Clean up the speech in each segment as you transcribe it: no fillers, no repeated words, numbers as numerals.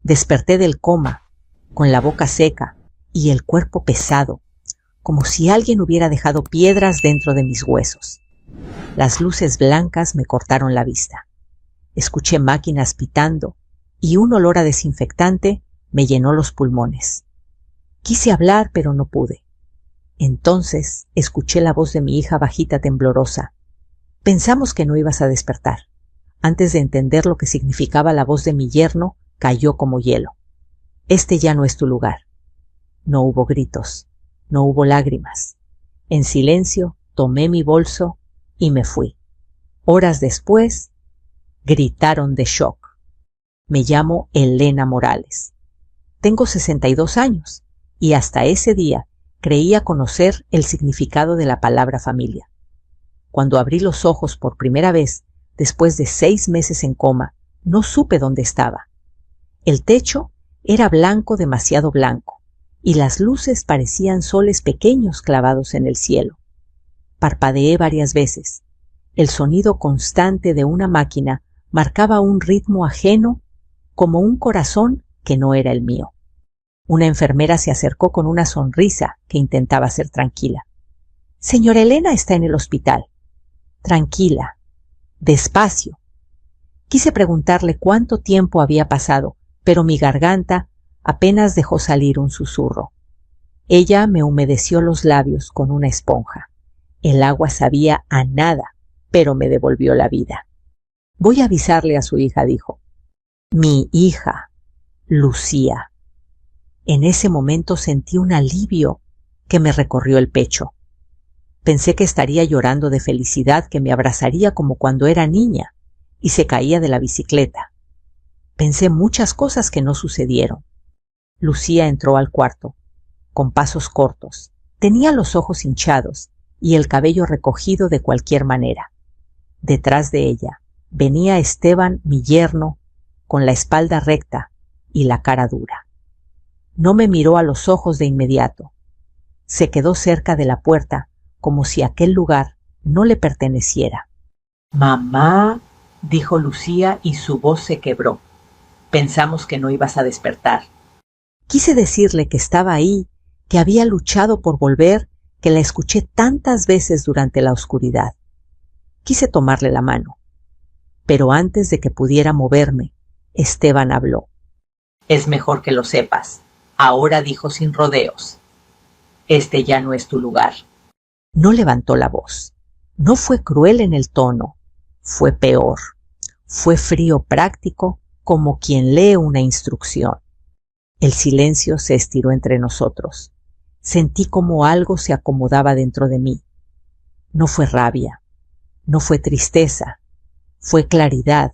Desperté del coma, con la boca seca y el cuerpo pesado, como si alguien hubiera dejado piedras dentro de mis huesos. Las luces blancas me cortaron la vista. Escuché máquinas pitando y un olor a desinfectante me llenó los pulmones. Quise hablar, pero no pude. Entonces escuché la voz de mi hija bajita, temblorosa. Pensamos que no ibas a despertar. Antes de entender lo que significaba la voz de mi yerno, cayó como hielo. Este ya no es tu lugar. No hubo gritos, no hubo lágrimas. En silencio tomé mi bolso y me fui. Horas después, gritaron de shock. Me llamo Elena Morales. Tengo 62 años y hasta ese día creía conocer el significado de la palabra familia. Cuando abrí los ojos por primera vez, después de 6 meses en coma, no supe dónde estaba. El techo era blanco, demasiado blanco, y las luces parecían soles pequeños clavados en el cielo. Parpadeé varias veces. El sonido constante de una máquina marcaba un ritmo ajeno, como un corazón que no era el mío. Una enfermera se acercó con una sonrisa que intentaba ser tranquila. «Señora Elena está en el hospital». «Tranquila. Despacio». Quise preguntarle cuánto tiempo había pasado, pero mi garganta apenas dejó salir un susurro. Ella me humedeció los labios con una esponja. El agua sabía a nada, pero me devolvió la vida. «Voy a avisarle a su hija», dijo. Mi hija, Lucía. En ese momento sentí un alivio que me recorrió el pecho. Pensé que estaría llorando de felicidad, que me abrazaría como cuando era niña y se caía de la bicicleta. Pensé muchas cosas que no sucedieron. Lucía entró al cuarto, con pasos cortos. Tenía los ojos hinchados y el cabello recogido de cualquier manera. Detrás de ella venía Esteban, mi yerno, con la espalda recta y la cara dura. No me miró a los ojos de inmediato. Se quedó cerca de la puerta, como si aquel lugar no le perteneciera. «Mamá», dijo Lucía y su voz se quebró. «Pensamos que no ibas a despertar». Quise decirle que estaba ahí, que había luchado por volver, que la escuché tantas veces durante la oscuridad. Quise tomarle la mano. Pero antes de que pudiera moverme, Esteban habló. «Es mejor que lo sepas», ahora dijo sin rodeos. «Este ya no es tu lugar». No levantó la voz. No fue cruel en el tono. Fue peor. Fue frío, práctico, como quien lee una instrucción. El silencio se estiró entre nosotros. Sentí como algo se acomodaba dentro de mí. No fue rabia. No fue tristeza. Fue claridad.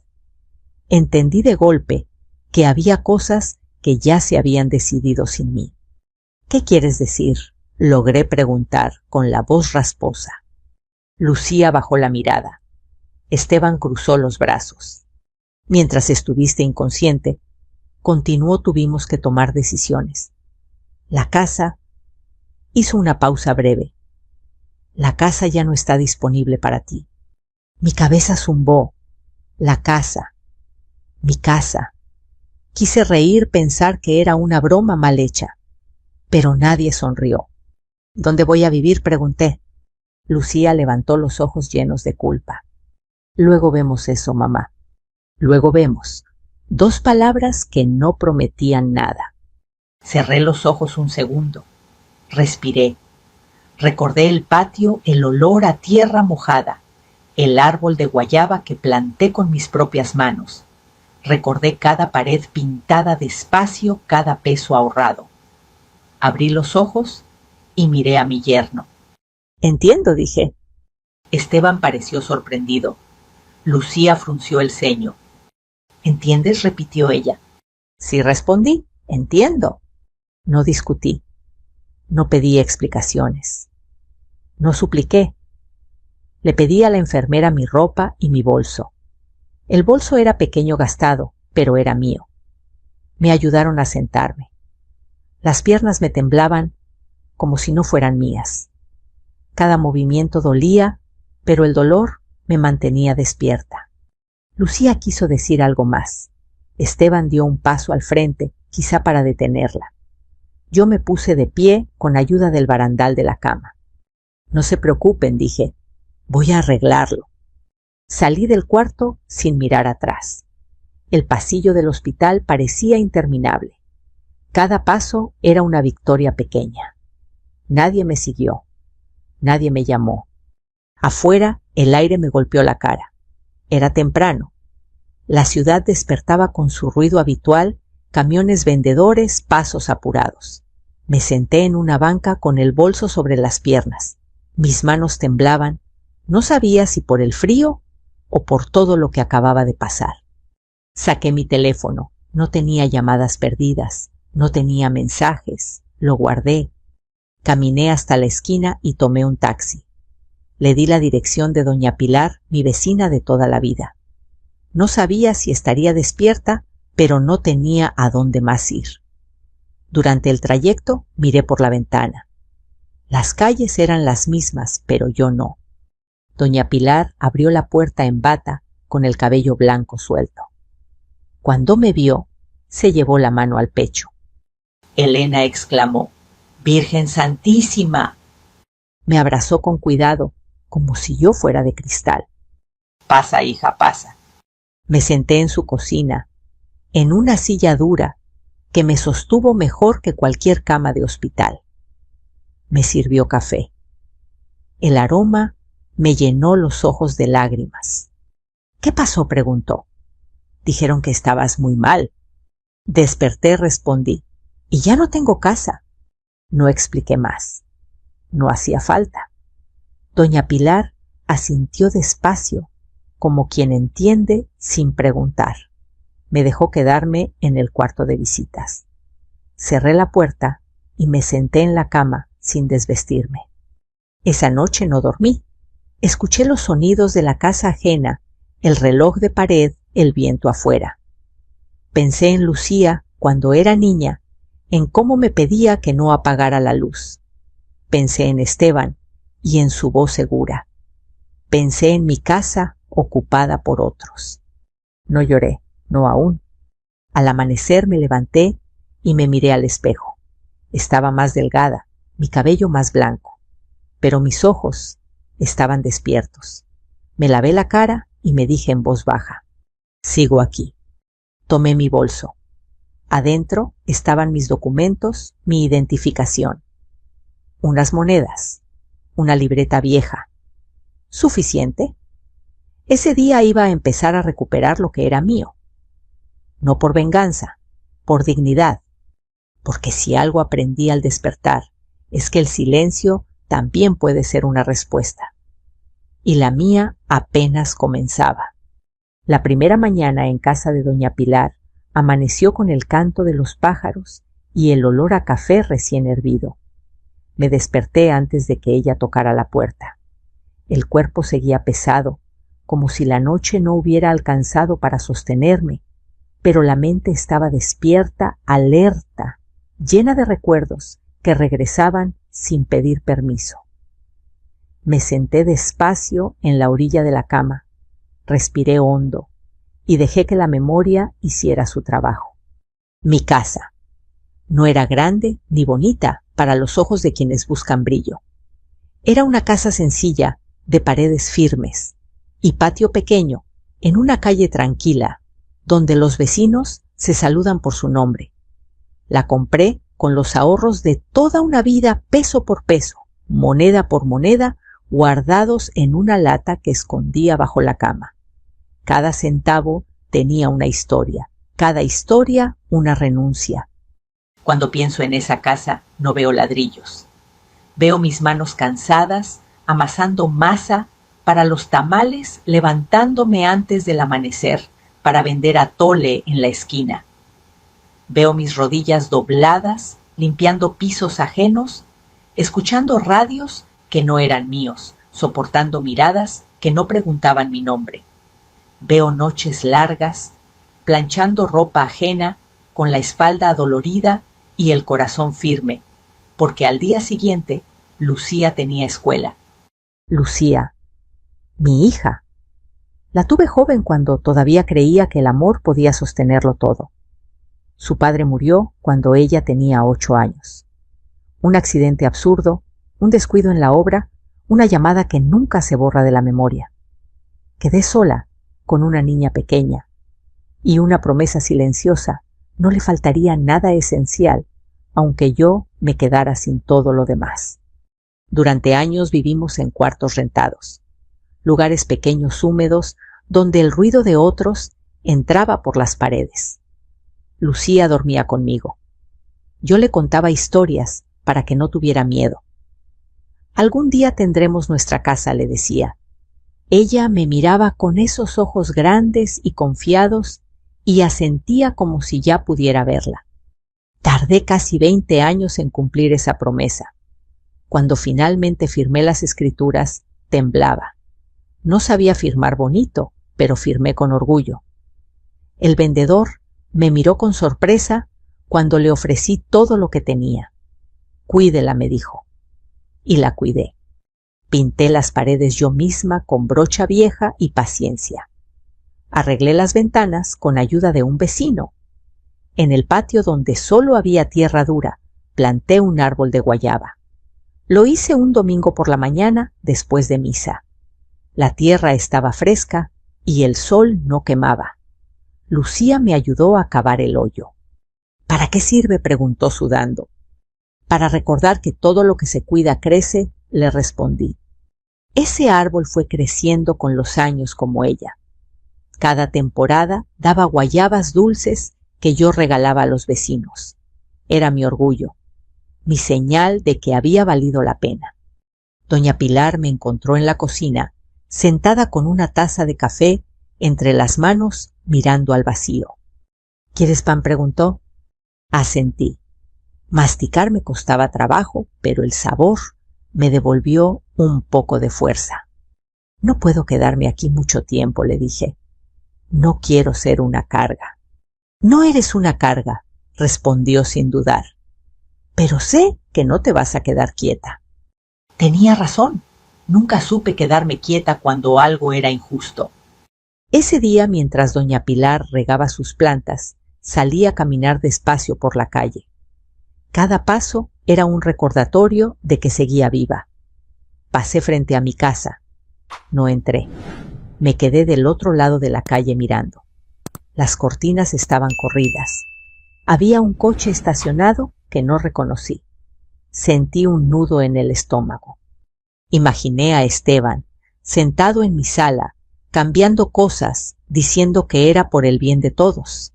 Entendí de golpe que había cosas que ya se habían decidido sin mí. «¿Qué quieres decir?», logré preguntar con la voz rasposa. Lucía bajó la mirada. Esteban cruzó los brazos. «Mientras estuviste inconsciente», continuó, «tuvimos que tomar decisiones. La casa…» hizo una pausa breve. «La casa ya no está disponible para ti». Mi cabeza zumbó. La casa. Mi casa. Quise reír, pensar que era una broma mal hecha. Pero nadie sonrió. «¿Dónde voy a vivir?», pregunté. Lucía levantó los ojos llenos de culpa. «Luego vemos eso, mamá. Luego vemos». 2 palabras que no prometían nada. Cerré los ojos un segundo. Respiré. Recordé el patio, el olor a tierra mojada, el árbol de guayaba que planté con mis propias manos. Recordé cada pared pintada despacio, cada peso ahorrado. Abrí los ojos y miré a mi yerno. «Entiendo», dije. Esteban pareció sorprendido. Lucía frunció el ceño. «¿Entiendes?», repitió ella. Sí, respondí. «Entiendo». No discutí. No pedí explicaciones. No supliqué. Le pedí a la enfermera mi ropa y mi bolso. El bolso era pequeño, gastado, pero era mío. Me ayudaron a sentarme. Las piernas me temblaban como si no fueran mías. Cada movimiento dolía, pero el dolor me mantenía despierta. Lucía quiso decir algo más. Esteban dio un paso al frente, quizá para detenerla. Yo me puse de pie con ayuda del barandal de la cama. No se preocupen, dije. Voy a arreglarlo. Salí del cuarto sin mirar atrás. El pasillo del hospital parecía interminable. Cada paso era una victoria pequeña. Nadie me siguió. Nadie me llamó. Afuera, el aire me golpeó la cara. Era temprano. La ciudad despertaba con su ruido habitual, camiones vendedores, pasos apurados. Me senté en una banca con el bolso sobre las piernas. Mis manos temblaban. No sabía si por el frío o por todo lo que acababa de pasar. Saqué mi teléfono. No tenía llamadas perdidas. No tenía mensajes. Lo guardé. Caminé hasta la esquina y tomé un taxi. Le di la dirección de doña Pilar, mi vecina de toda la vida. No sabía si estaría despierta, pero no tenía a dónde más ir. Durante el trayecto miré por la ventana. Las calles eran las mismas, pero yo no. Doña Pilar abrió la puerta en bata, con el cabello blanco suelto. Cuando me vio, se llevó la mano al pecho. Elena exclamó: «¡Virgen Santísima!». Me abrazó con cuidado, como si yo fuera de cristal. «Pasa, hija, pasa». Me senté en su cocina, en una silla dura que me sostuvo mejor que cualquier cama de hospital. Me sirvió café. El aroma me llenó los ojos de lágrimas. «¿Qué pasó?», preguntó. «Dijeron que estabas muy mal». Desperté, respondí. «Y ya no tengo casa». No expliqué más. No hacía falta. Doña Pilar asintió despacio, como quien entiende sin preguntar. Me dejó quedarme en el cuarto de visitas. Cerré la puerta y me senté en la cama sin desvestirme. Esa noche no dormí. Escuché los sonidos de la casa ajena, el reloj de pared, el viento afuera. Pensé en Lucía cuando era niña, en cómo me pedía que no apagara la luz. Pensé en Esteban y en su voz segura. Pensé en mi casa ocupada por otros. No lloré, no aún. Al amanecer me levanté y me miré al espejo. Estaba más delgada, mi cabello más blanco, pero mis ojos estaban despiertos. Me lavé la cara y me dije en voz baja: «Sigo aquí». Tomé mi bolso. Adentro estaban mis documentos, mi identificación. Unas monedas, una libreta vieja. ¿Suficiente? Ese día iba a empezar a recuperar lo que era mío. No por venganza, por dignidad. Porque si algo aprendí al despertar, es que el silencio también puede ser una respuesta. Y la mía apenas comenzaba. La primera mañana en casa de doña Pilar amaneció con el canto de los pájaros y el olor a café recién hervido. Me desperté antes de que ella tocara la puerta. El cuerpo seguía pesado, como si la noche no hubiera alcanzado para sostenerme, pero la mente estaba despierta, alerta, llena de recuerdos que regresaban sin pedir permiso. Me senté despacio en la orilla de la cama, respiré hondo y dejé que la memoria hiciera su trabajo. Mi casa. No era grande ni bonita para los ojos de quienes buscan brillo. Era una casa sencilla, de paredes firmes y patio pequeño, en una calle tranquila, donde los vecinos se saludan por su nombre. La compré con los ahorros de toda una vida, peso por peso, moneda por moneda, guardados en una lata que escondía bajo la cama. Cada centavo tenía una historia, cada historia una renuncia. Cuando pienso en esa casa, no veo ladrillos. Veo mis manos cansadas, amasando masa para los tamales, levantándome antes del amanecer para vender atole en la esquina. Veo mis rodillas dobladas, limpiando pisos ajenos, escuchando radios que no eran míos, soportando miradas que no preguntaban mi nombre. Veo noches largas, planchando ropa ajena, con la espalda adolorida y el corazón firme, porque al día siguiente Lucía tenía escuela. Lucía, mi hija, La tuve joven cuando todavía creía que el amor podía sostenerlo todo. Su padre murió cuando ella tenía 8 años. Un accidente absurdo, un descuido en la obra, una llamada que nunca se borra de la memoria. Quedé sola, con una niña pequeña, y una promesa silenciosa: no le faltaría nada esencial, aunque yo me quedara sin todo lo demás. Durante años vivimos en cuartos rentados, lugares pequeños húmedos donde el ruido de otros entraba por las paredes. Lucía dormía conmigo. Yo le contaba historias para que no tuviera miedo. Algún día tendremos nuestra casa, le decía. Ella me miraba con esos ojos grandes y confiados y asentía como si ya pudiera verla. Tardé casi 20 años en cumplir esa promesa. Cuando finalmente firmé las escrituras, temblaba. No sabía firmar bonito, pero firmé con orgullo. El vendedor me miró con sorpresa cuando le ofrecí todo lo que tenía. Cuídela, me dijo. Y la cuidé. Pinté las paredes yo misma con brocha vieja y paciencia. Arreglé las ventanas con ayuda de un vecino. En el patio, donde solo había tierra dura, planté un árbol de guayaba. Lo hice un domingo por la mañana después de misa. La tierra estaba fresca y el sol no quemaba. Lucía me ayudó a cavar el hoyo. ¿Para qué sirve?, preguntó sudando. Para recordar que todo lo que se cuida crece, le respondí. Ese árbol fue creciendo con los años como ella. Cada temporada daba guayabas dulces que yo regalaba a los vecinos. Era mi orgullo, mi señal de que había valido la pena. Doña Pilar me encontró en la cocina, sentada con una taza de café entre las manos, mirando al vacío. ¿Quieres pan?, preguntó. Asentí. Masticar me costaba trabajo, pero el sabor me devolvió un poco de fuerza. No puedo quedarme aquí mucho tiempo, le dije. No quiero ser una carga. No eres una carga, respondió sin dudar. Pero sé que no te vas a quedar quieta. Tenía razón. Nunca supe quedarme quieta cuando algo era injusto. Ese día, mientras doña Pilar regaba sus plantas, salí a caminar despacio por la calle. Cada paso era un recordatorio de que seguía viva. Pasé frente a mi casa. No entré. Me quedé del otro lado de la calle mirando. Las cortinas estaban corridas. Había un coche estacionado que no reconocí. Sentí un nudo en el estómago. Imaginé a Esteban, sentado en mi sala, cambiando cosas, diciendo que era por el bien de todos.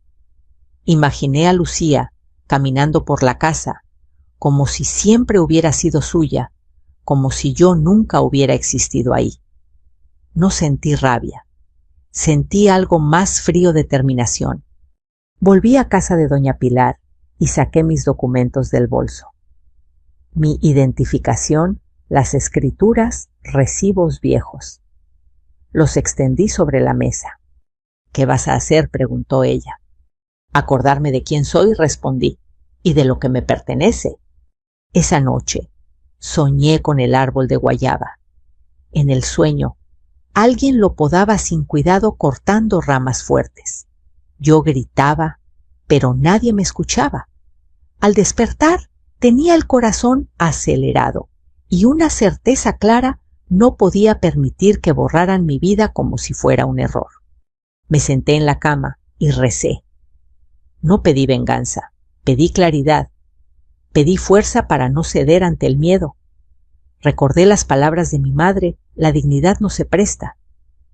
Imaginé a Lucía, caminando por la casa, como si siempre hubiera sido suya, como si yo nunca hubiera existido ahí. No sentí rabia. Sentí algo más frío: determinación. Volví a casa de doña Pilar y saqué mis documentos del bolso. Mi identificación, las escrituras, recibos viejos. Los extendí sobre la mesa. ¿Qué vas a hacer?, preguntó ella. Acordarme de quién soy, respondí, y de lo que me pertenece. Esa noche soñé con el árbol de guayaba. En el sueño, alguien lo podaba sin cuidado cortando ramas fuertes. Yo gritaba, pero nadie me escuchaba. Al despertar, tenía el corazón acelerado y una certeza clara: no podía permitir que borraran mi vida como si fuera un error. Me senté en la cama y recé. No pedí venganza, pedí claridad. Pedí fuerza para no ceder ante el miedo. Recordé las palabras de mi madre: la dignidad no se presta.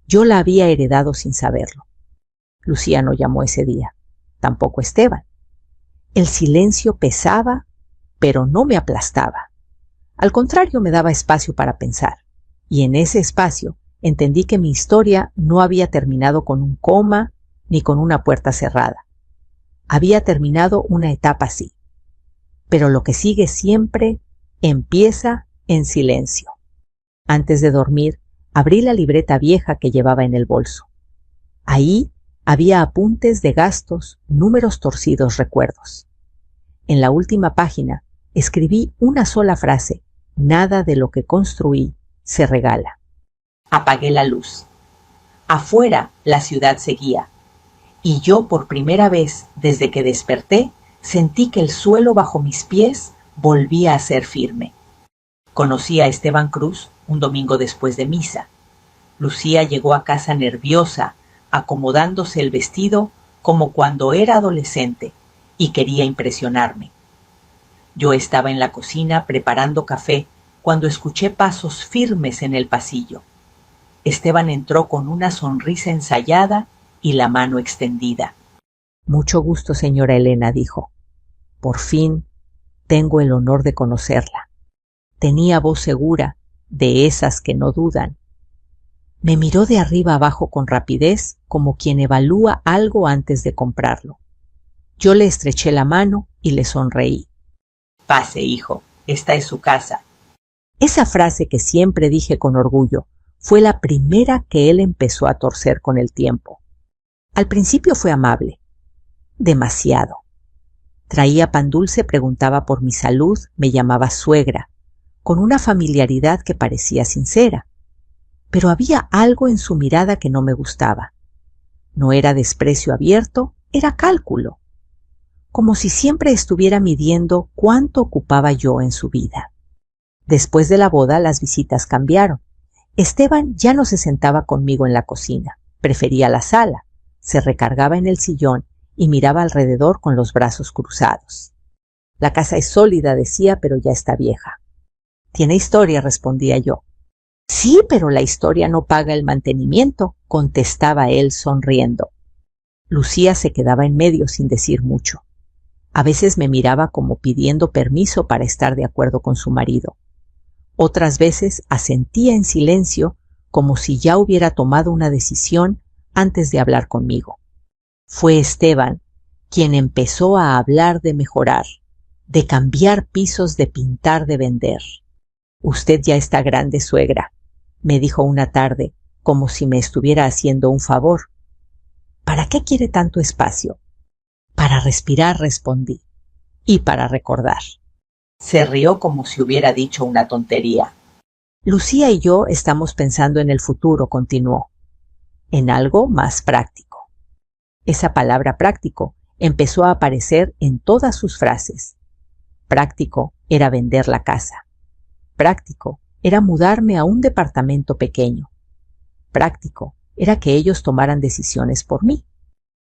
Yo la había heredado sin saberlo. Lucía no llamó ese día, tampoco Esteban. El silencio pesaba, pero no me aplastaba. Al contrario, me daba espacio para pensar. Y en ese espacio entendí que mi historia no había terminado con un coma ni con una puerta cerrada. Había terminado una etapa, sí. Pero lo que sigue siempre empieza en silencio. Antes de dormir, abrí la libreta vieja que llevaba en el bolso. Ahí había apuntes de gastos, números torcidos, recuerdos. En la última página escribí una sola frase: nada de lo que construí se regala. Apagué la luz. Afuera la ciudad seguía, y yo por primera vez desde que desperté sentí que el suelo bajo mis pies volvía a ser firme. Conocí a Esteban Cruz un domingo después de misa. Lucía llegó a casa nerviosa, acomodándose el vestido como cuando era adolescente, y quería impresionarme. Yo estaba en la cocina preparando café cuando escuché pasos firmes en el pasillo. Esteban entró con una sonrisa ensayada y la mano extendida. Mucho gusto, señora Elena, dijo. Por fin tengo el honor de conocerla. Tenía voz segura, de esas que no dudan. Me miró de arriba abajo con rapidez, como quien evalúa algo antes de comprarlo. Yo le estreché la mano y le sonreí. Pase, hijo, esta es su casa. Esa frase que siempre dije con orgullo fue la primera que él empezó a torcer con el tiempo. Al principio fue amable. Demasiado. Traía pan dulce, preguntaba por mi salud, me llamaba suegra, con una familiaridad que parecía sincera. Pero había algo en su mirada que no me gustaba. No era desprecio abierto, era cálculo. Como si siempre estuviera midiendo cuánto ocupaba yo en su vida. Después de la boda, las visitas cambiaron. Esteban ya no se sentaba conmigo en la cocina, prefería la sala, se recargaba en el sillón y miraba alrededor con los brazos cruzados. La casa es sólida, decía, pero ya está vieja. Tiene historia, respondía yo. Sí, pero la historia no paga el mantenimiento, contestaba él sonriendo. Lucía se quedaba en medio sin decir mucho. A veces me miraba como pidiendo permiso para estar de acuerdo con su marido. Otras veces asentía en silencio como si ya hubiera tomado una decisión antes de hablar conmigo. Fue Esteban quien empezó a hablar de mejorar, de cambiar pisos, de pintar, de vender. Usted ya está grande, suegra, me dijo una tarde, como si me estuviera haciendo un favor. ¿Para qué quiere tanto espacio? Para respirar, respondí, y para recordar. Se rió como si hubiera dicho una tontería. Lucía y yo estamos pensando en el futuro, continuó, en algo más práctico. Esa palabra práctico empezó a aparecer en todas sus frases. Práctico era vender la casa. Práctico era mudarme a un departamento pequeño. Práctico era que ellos tomaran decisiones por mí.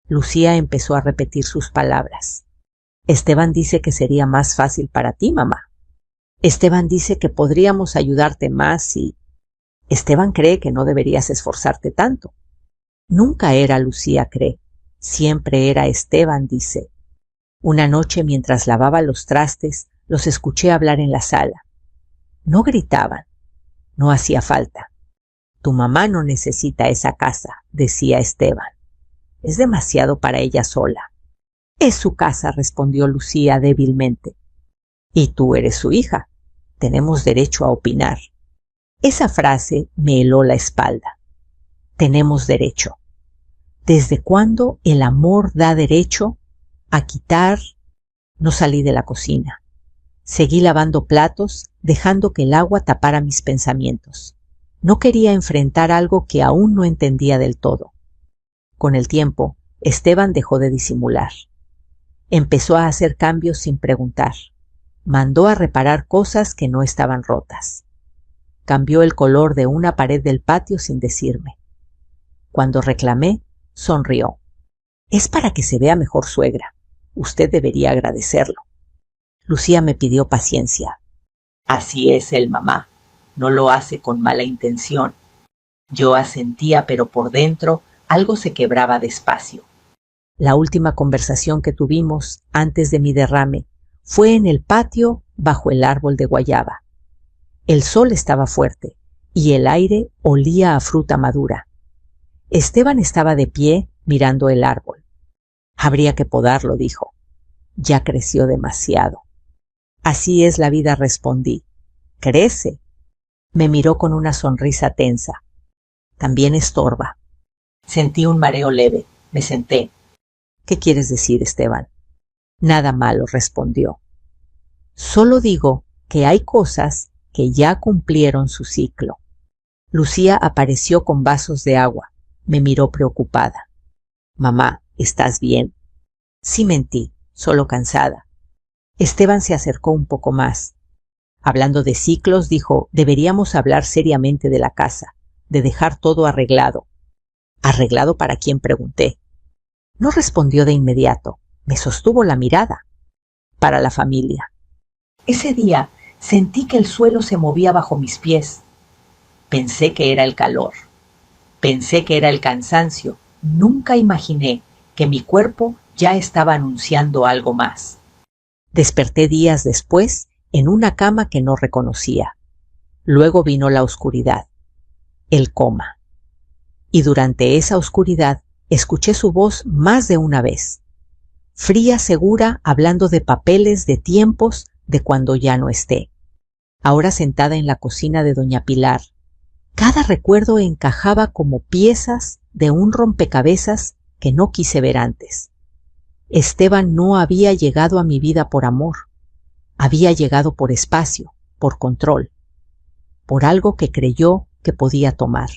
Lucía empezó a repetir sus palabras. Esteban dice que sería más fácil para ti, mamá. Esteban dice que podríamos ayudarte más y... Esteban cree que no deberías esforzarte tanto. Nunca era Lucía cree, siempre era Esteban, dice. Una noche mientras lavaba los trastes, los escuché hablar en la sala. No gritaban, no hacía falta. Tu mamá no necesita esa casa, decía Esteban. Es demasiado para ella sola. Es su casa, respondió Lucía débilmente. Y tú eres su hija. Tenemos derecho a opinar. Esa frase me heló la espalda. Tenemos derecho. ¿Desde cuándo el amor da derecho a quitar? No salí de la cocina. Seguí lavando platos, dejando que el agua tapara mis pensamientos. No quería enfrentar algo que aún no entendía del todo. Con el tiempo, Esteban dejó de disimular. Empezó a hacer cambios sin preguntar. Mandó a reparar cosas que no estaban rotas. Cambió el color de una pared del patio sin decirme. Cuando reclamé, sonrió. Es para que se vea mejor, suegra. Usted debería agradecerlo. Lucía me pidió paciencia. Así es el mamá. No lo hace con mala intención. Yo asentía, pero por dentro algo se quebraba despacio. La última conversación que tuvimos antes de mi derrame fue en el patio bajo el árbol de guayaba. El sol estaba fuerte y el aire olía a fruta madura. Esteban estaba de pie mirando el árbol. Habría que podarlo, dijo. Ya creció demasiado. Así es la vida, respondí. Crece. Me miró con una sonrisa tensa. También estorba. Sentí un mareo leve. Me senté. ¿Qué quieres decir, Esteban? Nada malo, respondió. Solo digo que hay cosas que ya cumplieron su ciclo. Lucía apareció con vasos de agua. Me miró preocupada. Mamá, ¿estás bien? Sí, mentí, solo cansada. Esteban se acercó un poco más. Hablando de ciclos, dijo, deberíamos hablar seriamente de la casa, de dejar todo arreglado. ¿Arreglado para quién?, pregunté. No respondió de inmediato. Me sostuvo la mirada. Para la familia. Ese día sentí que el suelo se movía bajo mis pies. Pensé que era el calor. Pensé que era el cansancio. Nunca imaginé que mi cuerpo ya estaba anunciando algo más. Desperté días después en una cama que no reconocía. Luego vino la oscuridad, el coma. Y durante esa oscuridad escuché su voz más de una vez. Fría, segura, hablando de papeles, de tiempos, de cuando ya no esté. Ahora sentada en la cocina de doña Pilar, cada recuerdo encajaba como piezas de un rompecabezas que no quise ver antes. Esteban no había llegado a mi vida por amor, había llegado por espacio, por control, por algo que creyó que podía tomar.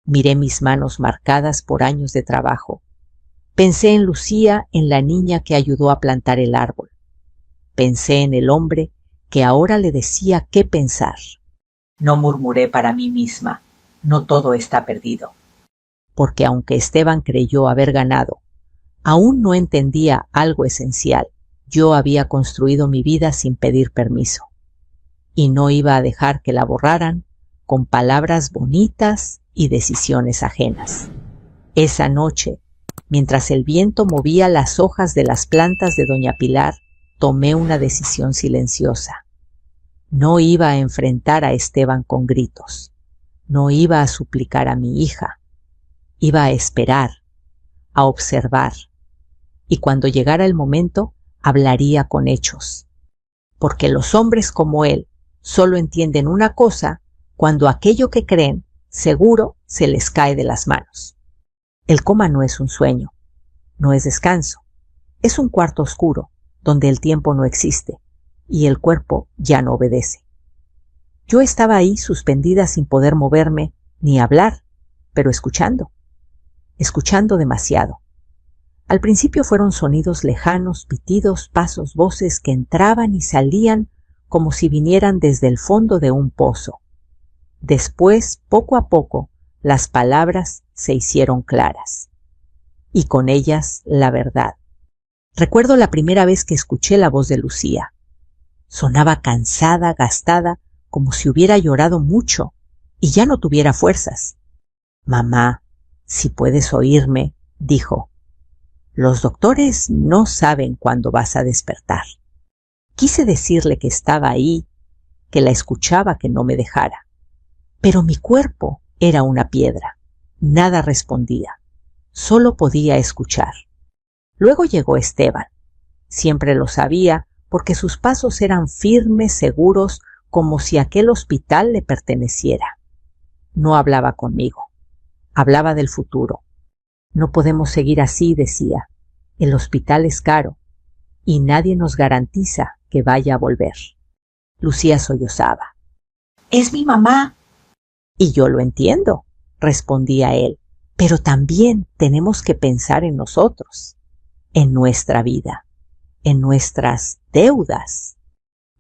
Miré mis manos marcadas por años de trabajo. Pensé en Lucía, en la niña que ayudó a plantar el árbol. Pensé en el hombre que ahora le decía qué pensar. No murmuré para mí misma, no todo está perdido. Porque aunque Esteban creyó haber ganado, aún no entendía algo esencial. Yo había construido mi vida sin pedir permiso. Y no iba a dejar que la borraran con palabras bonitas y decisiones ajenas. Esa noche, mientras el viento movía las hojas de las plantas de doña Pilar, tomé una decisión silenciosa. No iba a enfrentar a Esteban con gritos. No iba a suplicar a mi hija. Iba a esperar, a observar. Y cuando llegara el momento, hablaría con hechos. Porque los hombres como él solo entienden una cosa cuando aquello que creen seguro se les cae de las manos. El coma no es un sueño, no es descanso. Es un cuarto oscuro donde el tiempo no existe y el cuerpo ya no obedece. Yo estaba ahí suspendida sin poder moverme ni hablar, pero escuchando demasiado. Al principio fueron sonidos lejanos, pitidos, pasos, voces que entraban y salían como si vinieran desde el fondo de un pozo. Después, poco a poco, las palabras se hicieron claras. Y con ellas la verdad. Recuerdo la primera vez que escuché la voz de Lucía. Sonaba cansada, gastada, como si hubiera llorado mucho y ya no tuviera fuerzas. Mamá, si puedes oírme, dijo. Los doctores no saben cuándo vas a despertar. Quise decirle que estaba ahí, que la escuchaba, que no me dejara. Pero mi cuerpo era una piedra. Nada respondía. Solo podía escuchar. Luego llegó Esteban. Siempre lo sabía porque sus pasos eran firmes, seguros, como si aquel hospital le perteneciera. No hablaba conmigo. Hablaba del futuro. No podemos seguir así, decía. El hospital es caro y nadie nos garantiza que vaya a volver. Lucía sollozaba. Es mi mamá. Y yo lo entiendo, respondía él, pero también tenemos que pensar en nosotros, en nuestra vida, en nuestras deudas.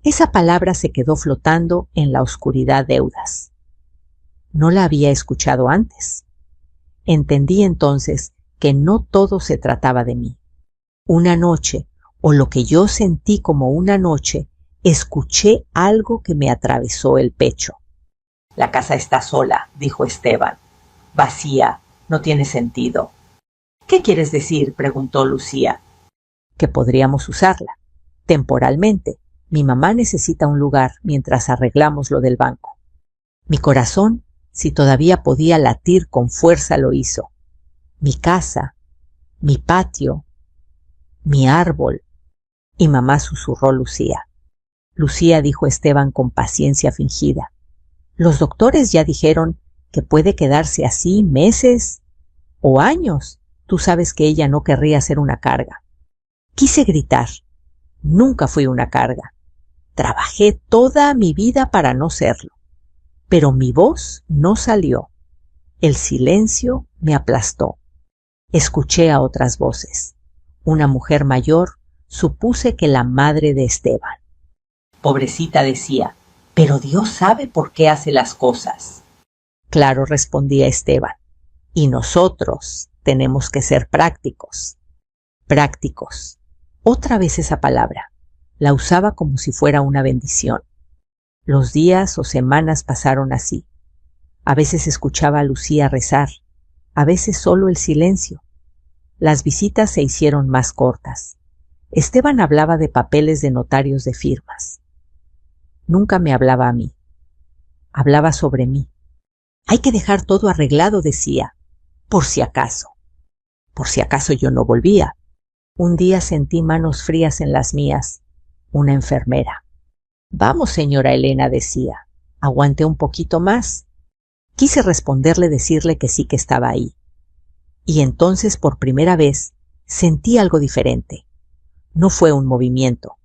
Esa palabra se quedó flotando en la oscuridad. Deudas. No la había escuchado antes. Entendí entonces que no todo se trataba de mí. Una noche, o lo que yo sentí como una noche, escuché algo que me atravesó el pecho. La casa está sola, dijo Esteban. Vacía, no tiene sentido. ¿Qué quieres decir?, preguntó Lucía. Que podríamos usarla, temporalmente. Mi mamá necesita un lugar mientras arreglamos lo del banco. Mi corazón, si todavía podía latir con fuerza, lo hizo. Mi casa, mi patio, mi árbol. Y mamá, susurró Lucía. Lucía, dijo Esteban con paciencia fingida. Los doctores ya dijeron que puede quedarse así meses o años. Tú sabes que ella no querría ser una carga. Quise gritar. Nunca fui una carga. Trabajé toda mi vida para no serlo. Pero mi voz no salió. El silencio me aplastó. Escuché a otras voces. Una mujer mayor, supuse que la madre de Esteban. Pobrecita, decía, pero Dios sabe por qué hace las cosas. Claro, respondía Esteban, y nosotros tenemos que ser prácticos. Prácticos. Otra vez esa palabra. La usaba como si fuera una bendición. Los días o semanas pasaron así. A veces escuchaba a Lucía rezar, a veces solo el silencio. Las visitas se hicieron más cortas. Esteban hablaba de papeles de notarios de firmas. Nunca me hablaba a mí. Hablaba sobre mí. Hay que dejar todo arreglado, decía, por si acaso. Por si acaso yo no volvía. Un día sentí manos frías en las mías. Una enfermera. Vamos, señora Elena, decía. Aguanté un poquito más. Quise responderle, decirle que sí que estaba ahí. Y entonces, por primera vez, sentí algo diferente. No fue un movimiento.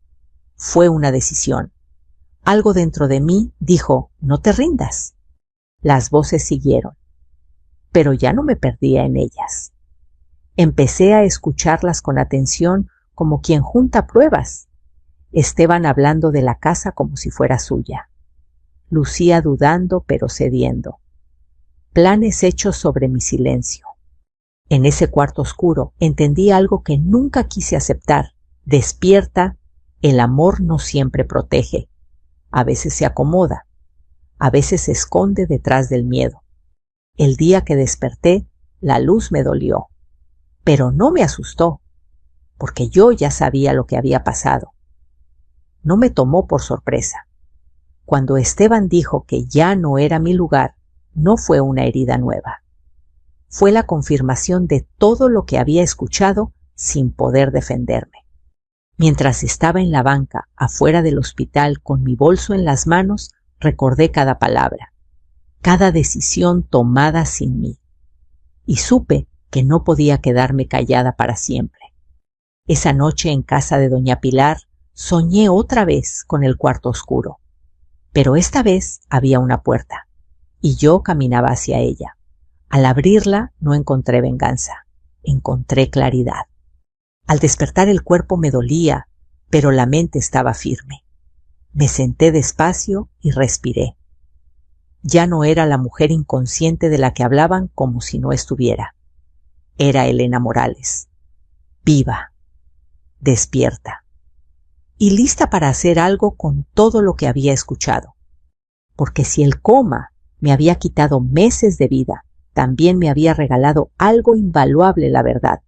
Fue una decisión. Algo dentro de mí dijo, no te rindas. Las voces siguieron. Pero ya no me perdía en ellas. Empecé a escucharlas con atención como quien junta pruebas. Esteban hablando de la casa como si fuera suya. Lucía dudando pero cediendo. Planes hechos sobre mi silencio. En ese cuarto oscuro entendí algo que nunca quise aceptar. Despierta, el amor no siempre protege. A veces se acomoda. A veces se esconde detrás del miedo. El día que desperté, la luz me dolió. Pero no me asustó, porque yo ya sabía lo que había pasado. No me tomó por sorpresa. Cuando Esteban dijo que ya no era mi lugar, no fue una herida nueva. Fue la confirmación de todo lo que había escuchado sin poder defenderme. Mientras estaba en la banca, afuera del hospital, con mi bolso en las manos, recordé cada palabra, cada decisión tomada sin mí. Y supe que no podía quedarme callada para siempre. Esa noche en casa de doña Pilar, soñé otra vez con el cuarto oscuro. Pero esta vez había una puerta, y yo caminaba hacia ella. Al abrirla no encontré venganza, encontré claridad. Al despertar el cuerpo me dolía, pero la mente estaba firme. Me senté despacio y respiré. Ya no era la mujer inconsciente de la que hablaban como si no estuviera. Era Elena Morales, viva, despierta, y lista para hacer algo con todo lo que había escuchado. Porque si el coma me había quitado meses de vida, también me había regalado algo invaluable, la verdad,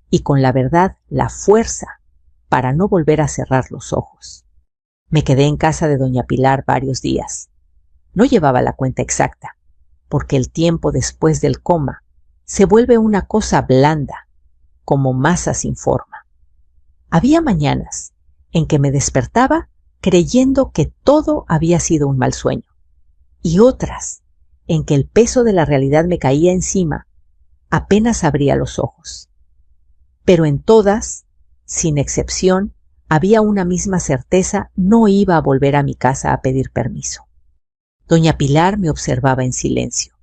y con la verdad la fuerza para no volver a cerrar los ojos. Me quedé en casa de doña Pilar varios días. No llevaba la cuenta exacta, porque el tiempo después del coma se vuelve una cosa blanda, como masa sin forma. Había mañanas en que me despertaba creyendo que todo había sido un mal sueño, y otras en que el peso de la realidad me caía encima apenas abría los ojos. Pero en todas, sin excepción, había una misma certeza: no iba a volver a mi casa a pedir permiso. Doña Pilar me observaba en silencio.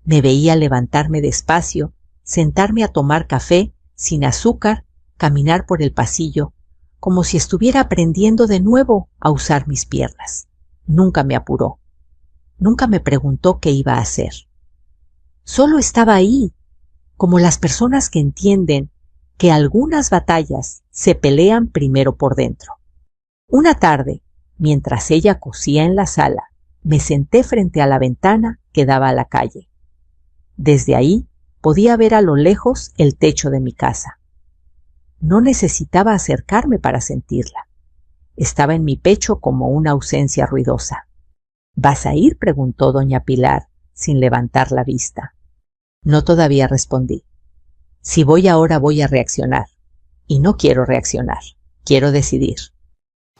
Me veía levantarme despacio, sentarme a tomar café sin azúcar, caminar por el pasillo, como si estuviera aprendiendo de nuevo a usar mis piernas. Nunca me apuró. Nunca me preguntó qué iba a hacer. Solo estaba ahí, como las personas que entienden que algunas batallas se pelean primero por dentro. Una tarde, mientras ella cosía en la sala, me senté frente a la ventana que daba a la calle. Desde ahí podía ver a lo lejos el techo de mi casa. No necesitaba acercarme para sentirla. Estaba en mi pecho como una ausencia ruidosa. ¿Vas a ir?, preguntó doña Pilar, sin levantar la vista. No, todavía, respondí. Si voy ahora voy a reaccionar. Y no quiero reaccionar, quiero decidir.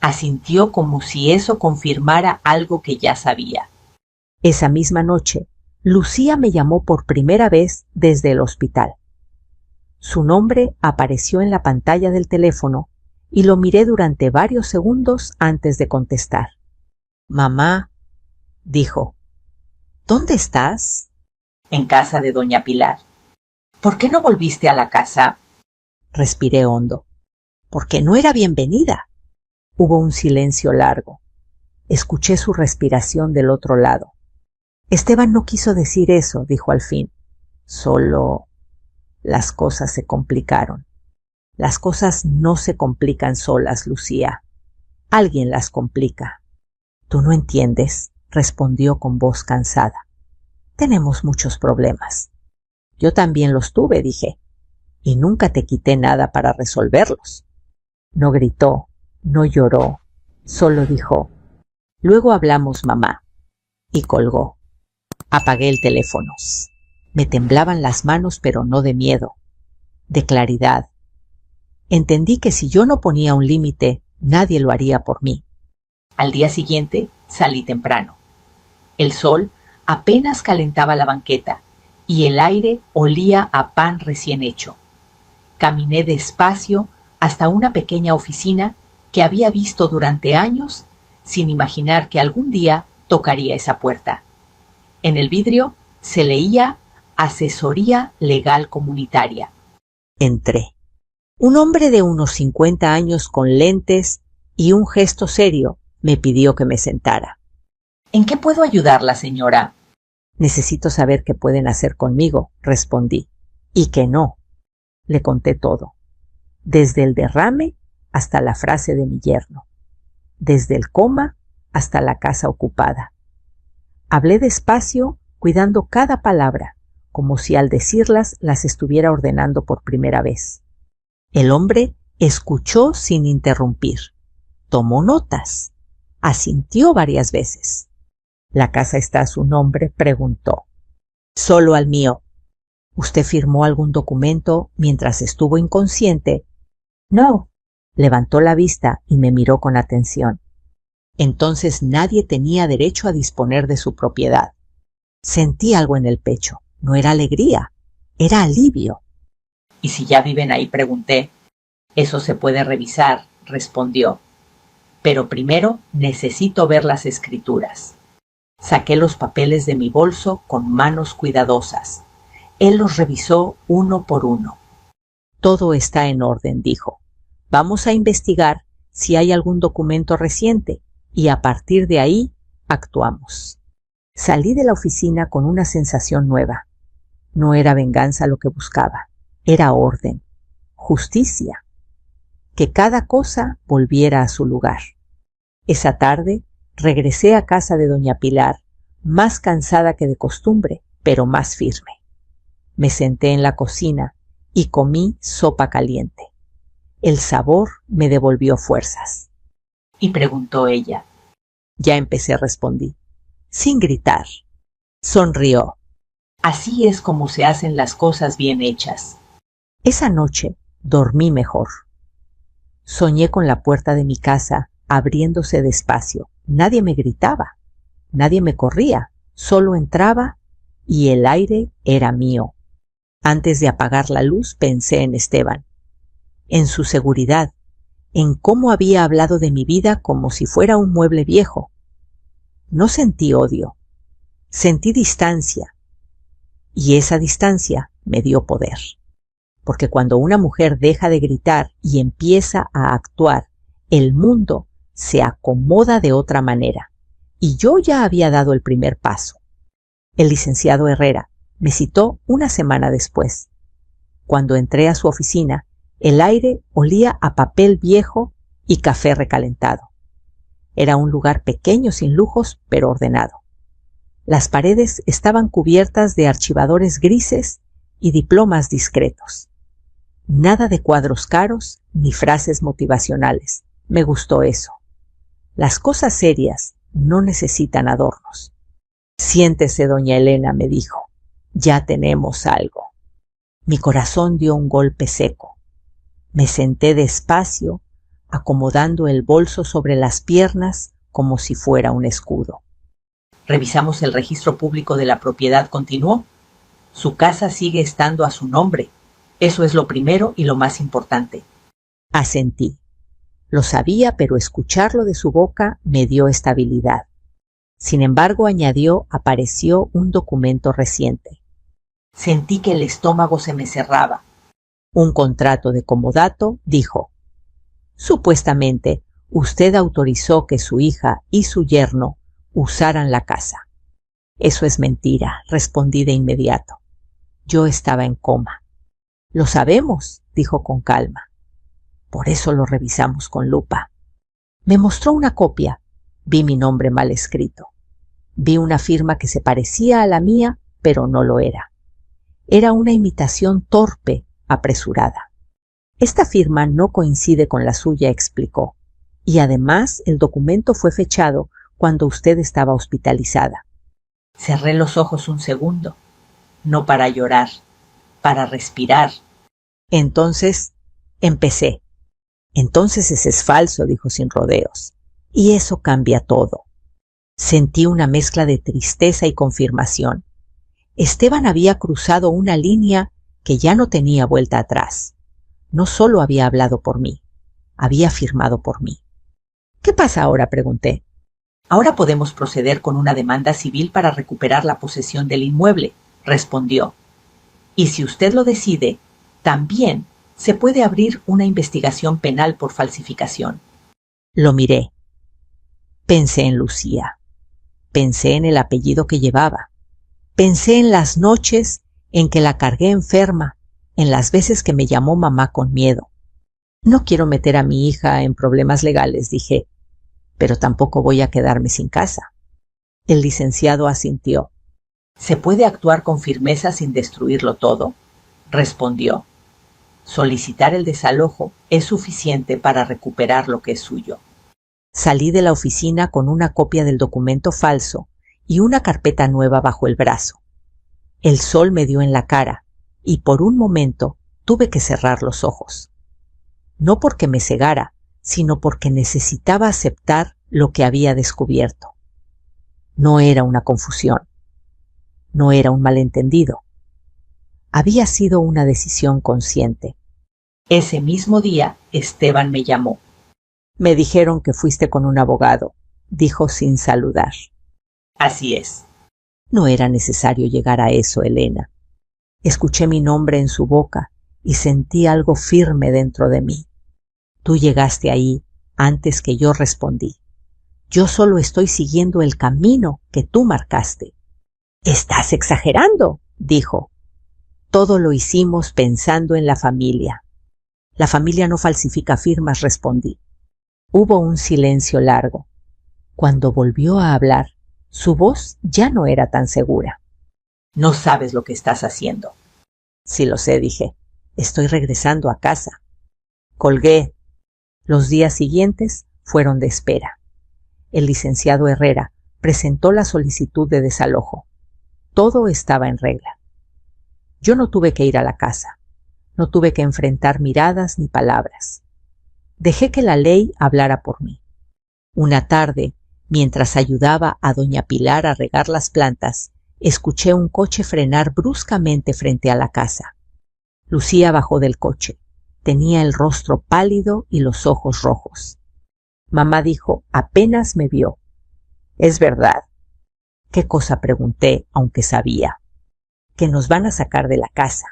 Asintió como si eso confirmara algo que ya sabía. Esa misma noche, Lucía me llamó por primera vez desde el hospital. Su nombre apareció en la pantalla del teléfono y lo miré durante varios segundos antes de contestar. Mamá, dijo. ¿Dónde estás? En casa de doña Pilar. ¿Por qué no volviste a la casa? Respiré hondo. Porque no era bienvenida. Hubo un silencio largo. Escuché su respiración del otro lado. Esteban no quiso decir eso, dijo al fin. Solo las cosas se complicaron. Las cosas no se complican solas, Lucía. Alguien las complica. Tú no entiendes, respondió con voz cansada. Tenemos muchos problemas. Yo también los tuve, dije, y nunca te quité nada para resolverlos. No gritó, no lloró, solo dijo, luego hablamos, mamá, y colgó. Apagué el teléfono. Me temblaban las manos, pero no de miedo, de claridad. Entendí que si yo no ponía un límite, nadie lo haría por mí. Al día siguiente salí temprano. El sol apenas calentaba la banqueta y el aire olía a pan recién hecho. Caminé despacio hasta una pequeña oficina que había visto durante años sin imaginar que algún día tocaría esa puerta. En el vidrio se leía Asesoría Legal Comunitaria. Entré. Un hombre de unos 50 años con lentes y un gesto serio me pidió que me sentara. ¿En qué puedo ayudarla, señora? Necesito saber qué pueden hacer conmigo, respondí. Y que no. Le conté todo. Desde el derrame hasta la frase de mi yerno. Desde el coma hasta la casa ocupada. Hablé despacio, cuidando cada palabra, como si al decirlas las estuviera ordenando por primera vez. El hombre escuchó sin interrumpir. Tomó notas. Asintió varias veces. ¿La casa está a su nombre?, preguntó. Solo al mío. ¿Usted firmó algún documento mientras estuvo inconsciente? No. Levantó la vista y me miró con atención. Entonces nadie tenía derecho a disponer de su propiedad. Sentí algo en el pecho. No era alegría, era alivio. ¿Y si ya viven ahí?, pregunté. Eso se puede revisar, respondió. Pero primero necesito ver las escrituras. Saqué los papeles de mi bolso con manos cuidadosas. Él los revisó uno por uno. Todo está en orden, dijo. Vamos a investigar si hay algún documento reciente y a partir de ahí actuamos. Salí de la oficina con una sensación nueva. No era venganza lo que buscaba, era orden, justicia, que cada cosa volviera a su lugar. Esa tarde regresé a casa de doña Pilar, más cansada que de costumbre, pero más firme. Me senté en la cocina y comí sopa caliente. El sabor me devolvió fuerzas. Y preguntó ella. Ya empecé, respondí, sin gritar. Sonrió. Así es como se hacen las cosas bien hechas. Esa noche dormí mejor. Soñé con la puerta de mi casa abriéndose despacio. Nadie me gritaba, nadie me corría, solo entraba y el aire era mío. Antes de apagar la luz pensé en Esteban, en su seguridad, en cómo había hablado de mi vida como si fuera un mueble viejo. No sentí odio, sentí distancia, y esa distancia me dio poder. Porque cuando una mujer deja de gritar y empieza a actuar, el mundo se acomoda de otra manera, y yo ya había dado el primer paso. El licenciado Herrera me citó una semana después. Cuando entré a su oficina, el aire olía a papel viejo y café recalentado. Era un lugar pequeño, sin lujos, pero ordenado. Las paredes estaban cubiertas de archivadores grises y diplomas discretos. Nada de cuadros caros ni frases motivacionales. Me gustó eso. Las cosas serias no necesitan adornos. Siéntese, doña Elena, me dijo. Ya tenemos algo. Mi corazón dio un golpe seco. Me senté despacio, acomodando el bolso sobre las piernas como si fuera un escudo. Revisamos el registro público de la propiedad, continuó. Su casa sigue estando a su nombre. Eso es lo primero y lo más importante. Asentí. Lo sabía, pero escucharlo de su boca me dio estabilidad. Sin embargo, añadió, apareció un documento reciente. Sentí que el estómago se me cerraba. Un contrato de comodato dijo: supuestamente, usted autorizó que su hija y su yerno usaran la casa. Eso es mentira, respondí de inmediato. Yo estaba en coma. Lo sabemos, dijo con calma. Por eso lo revisamos con lupa. Me mostró una copia. Vi mi nombre mal escrito. Vi una firma que se parecía a la mía, pero no lo era. Era una imitación torpe, apresurada. Esta firma no coincide con la suya, explicó. Y además el documento fue fechado cuando usted estaba hospitalizada. Cerré los ojos un segundo, no para llorar, para respirar. Entonces empecé. Entonces ese es falso, dijo sin rodeos. Y eso cambia todo. Sentí una mezcla de tristeza y confirmación. Esteban había cruzado una línea que ya no tenía vuelta atrás. No solo había hablado por mí, había firmado por mí. ¿Qué pasa ahora?, pregunté. Ahora podemos proceder con una demanda civil para recuperar la posesión del inmueble, respondió. Y si usted lo decide, también se puede abrir una investigación penal por falsificación. Lo miré. Pensé en Lucía. Pensé en el apellido que llevaba. Pensé en las noches en que la cargué enferma, en las veces que me llamó mamá con miedo. No quiero meter a mi hija en problemas legales, dije, pero tampoco voy a quedarme sin casa. El licenciado asintió. ¿Se puede actuar con firmeza sin destruirlo todo?, respondió. Solicitar el desalojo es suficiente para recuperar lo que es suyo. Salí de la oficina con una copia del documento falso y una carpeta nueva bajo el brazo. El sol me dio en la cara y por un momento tuve que cerrar los ojos. No porque me cegara, sino porque necesitaba aceptar lo que había descubierto. No era una confusión. No era un malentendido. Había sido una decisión consciente. Ese mismo día, Esteban me llamó. Me dijeron que fuiste con un abogado, dijo sin saludar. Así es. No era necesario llegar a eso, Elena. Escuché mi nombre en su boca y sentí algo firme dentro de mí. Tú llegaste ahí antes que yo respondí. Yo solo estoy siguiendo el camino que tú marcaste. Estás exagerando, dijo. Todo lo hicimos pensando en la familia. La familia no falsifica firmas, respondí. Hubo un silencio largo. Cuando volvió a hablar, su voz ya no era tan segura. No sabes lo que estás haciendo. Sí lo sé, dije. Estoy regresando a casa. Colgué. Los días siguientes fueron de espera. El licenciado Herrera presentó la solicitud de desalojo. Todo estaba en regla. Yo no tuve que ir a la casa. No tuve que enfrentar miradas ni palabras. Dejé que la ley hablara por mí. Una tarde, mientras ayudaba a doña Pilar a regar las plantas, escuché un coche frenar bruscamente frente a la casa. Lucía bajó del coche. Tenía el rostro pálido y los ojos rojos. Mamá dijo, apenas me vio. Es verdad. ¿Qué cosa?, pregunté, aunque sabía. Que nos van a sacar de la casa.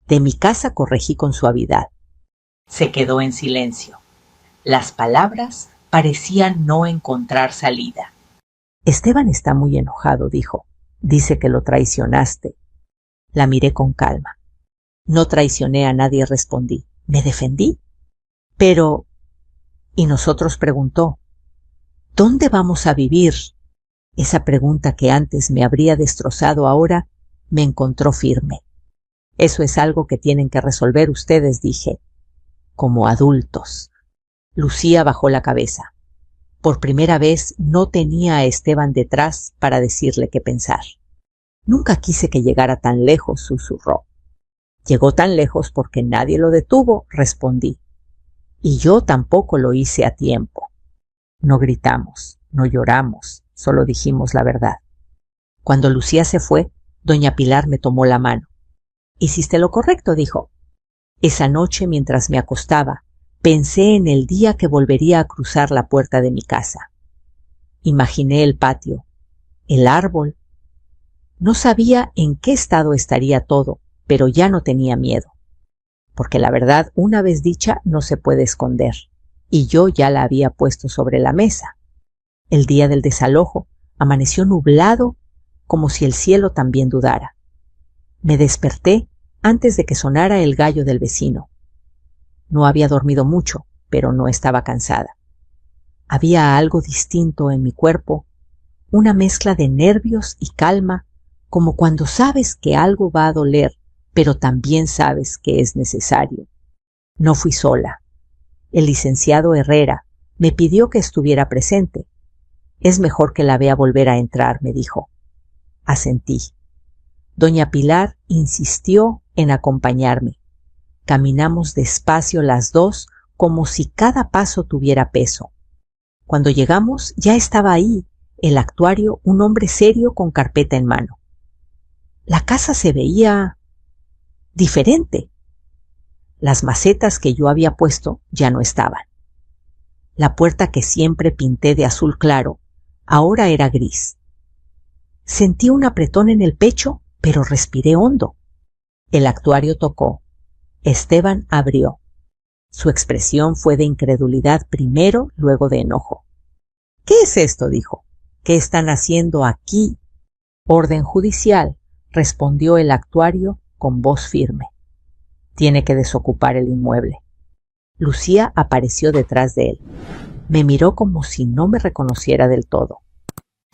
De mi casa, corregí con suavidad. Se quedó en silencio. Las palabras parecían no encontrar salida. Esteban está muy enojado, dijo. Dice que lo traicionaste. La miré con calma. No traicioné a nadie, respondí. Me defendí. Pero... ¿y nosotros?, preguntó. ¿Dónde vamos a vivir? Esa pregunta que antes me habría destrozado ahora me encontró firme. Eso es algo que tienen que resolver ustedes, dije. Como adultos. Lucía bajó la cabeza. Por primera vez no tenía a Esteban detrás para decirle qué pensar. Nunca quise que llegara tan lejos, susurró. Llegó tan lejos porque nadie lo detuvo, respondí. Y yo tampoco lo hice a tiempo. No gritamos, no lloramos, solo dijimos la verdad. Cuando Lucía se fue, doña Pilar me tomó la mano. Hiciste lo correcto, dijo. Esa noche, mientras me acostaba, pensé en el día que volvería a cruzar la puerta de mi casa. Imaginé el patio, el árbol, No sabía en qué estado estaría todo, pero ya no tenía miedo, porque la verdad, una vez dicha, no se puede esconder, y yo ya la había puesto sobre la mesa. El día del desalojo amaneció nublado, como si el cielo también dudara. Me desperté antes de que sonara el gallo del vecino. No había dormido mucho, pero no estaba cansada. Había algo distinto en mi cuerpo, una mezcla de nervios y calma, como cuando sabes que algo va a doler, pero también sabes que es necesario. No fui sola. El licenciado Herrera me pidió que estuviera presente. Es mejor que la vea volver a entrar, me dijo. Asentí. Doña Pilar insistió en acompañarme. Caminamos despacio las dos, como si cada paso tuviera peso. Cuando llegamos, ya estaba ahí, el actuario, un hombre serio con carpeta en mano. La casa se veía diferente. Las macetas que yo había puesto ya no estaban. La puerta que siempre pinté de azul claro, ahora era gris. Sentí un apretón en el pecho, pero respiré hondo. El actuario tocó. Esteban abrió. Su expresión fue de incredulidad primero, luego de enojo. ¿Qué es esto?, dijo. ¿Qué están haciendo aquí? Orden judicial, respondió el actuario con voz firme. Tiene que desocupar el inmueble. Lucía apareció detrás de él. Me miró como si no me reconociera del todo.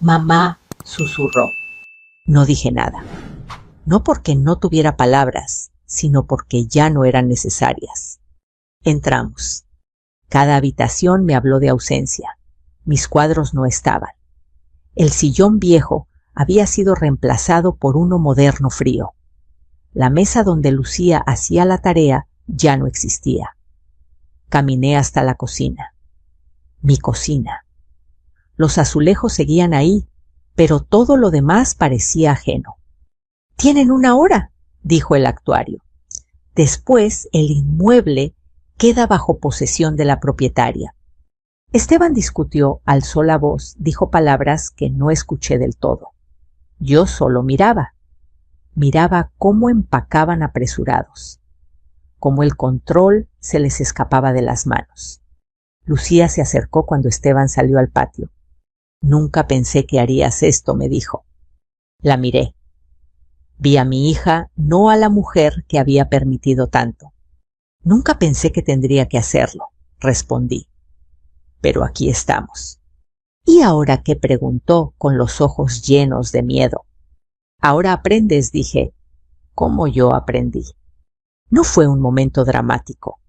Mamá, susurró. No dije nada. No porque no tuviera palabras, sino porque ya no eran necesarias. Entramos. Cada habitación me habló de ausencia. Mis cuadros no estaban. El sillón viejo había sido reemplazado por uno moderno frío. La mesa donde Lucía hacía la tarea ya no existía. Caminé hasta la cocina. Mi cocina. Los azulejos seguían ahí, pero todo lo demás parecía ajeno. «Tienen 1 hora», dijo el actuario. Después, el inmueble queda bajo posesión de la propietaria. Esteban discutió, alzó la voz, dijo palabras que no escuché del todo. Yo solo miraba. Miraba cómo empacaban apresurados, cómo el control se les escapaba de las manos. Lucía se acercó cuando Esteban salió al patio. «Nunca pensé que harías esto», me dijo. La miré. Vi a mi hija, no a la mujer que había permitido tanto. «Nunca pensé que tendría que hacerlo», respondí. «Pero aquí estamos». «¿Y ahora qué?», preguntó con los ojos llenos de miedo. «Ahora aprendes», dije. «¿Cómo yo aprendí?» No fue un momento dramático.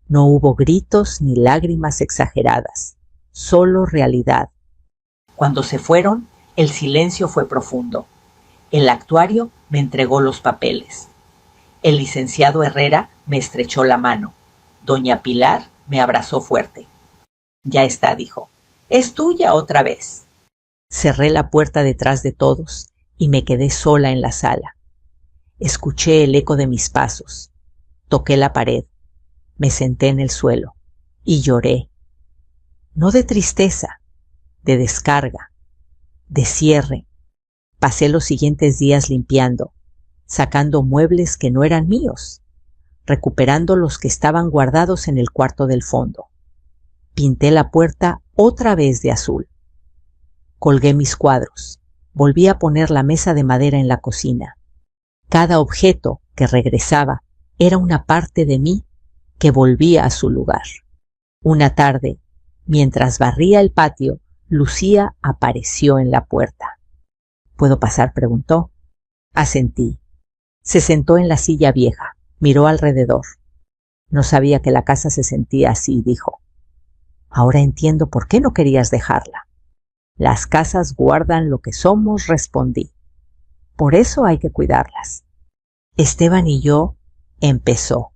No hubo gritos ni lágrimas exageradas. Solo realidad. Cuando se fueron, el silencio fue profundo. El actuario me entregó los papeles. El licenciado Herrera me estrechó la mano. Doña Pilar me abrazó fuerte. «Ya está», dijo. «Es tuya otra vez». Cerré la puerta detrás de todos y me quedé sola en la sala. Escuché el eco de mis pasos. Toqué la pared. Me senté en el suelo y lloré. No de tristeza, de descarga, de cierre. Pasé los siguientes días limpiando, sacando muebles que no eran míos, recuperando los que estaban guardados en el cuarto del fondo. Pinté la puerta otra vez de azul. Colgué mis cuadros. Volví a poner la mesa de madera en la cocina. Cada objeto que regresaba era una parte de mí que volvía a su lugar. Una tarde, mientras barría el patio, Lucía apareció en la puerta. «¿Puedo pasar?», preguntó. Asentí. Se sentó en la silla vieja, miró alrededor. «No sabía que la casa se sentía así», dijo. «Ahora entiendo por qué no querías dejarla». «Las casas guardan lo que somos», respondí. «Por eso hay que cuidarlas». «Esteban y yo», empezó.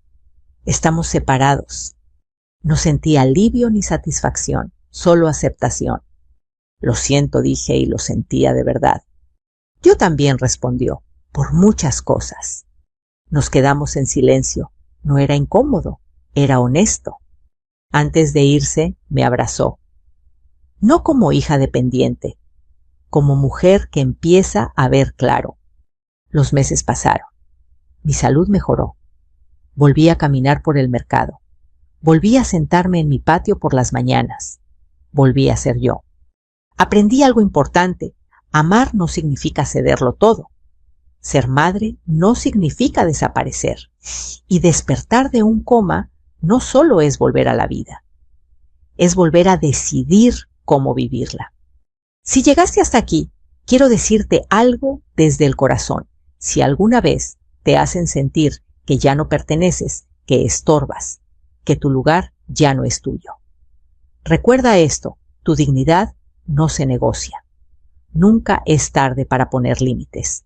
«Estamos separados». No sentí alivio ni satisfacción, solo aceptación. «Lo siento», dije, y lo sentía de verdad. «Yo también», respondió, «por muchas cosas». Nos quedamos en silencio. No era incómodo, era honesto. Antes de irse, me abrazó. No como hija dependiente, como mujer que empieza a ver claro. Los meses pasaron. Mi salud mejoró. Volví a caminar por el mercado. Volví a sentarme en mi patio por las mañanas. Volví a ser yo. Aprendí algo importante. Amar no significa cederlo todo. Ser madre no significa desaparecer. Y despertar de un coma no solo es volver a la vida. Es volver a decidir cómo vivirla. Si llegaste hasta aquí, quiero decirte algo desde el corazón. Si alguna vez te hacen sentir que ya no perteneces, que estorbas, que tu lugar ya no es tuyo. Recuerda esto, tu dignidad no se negocia. Nunca es tarde para poner límites.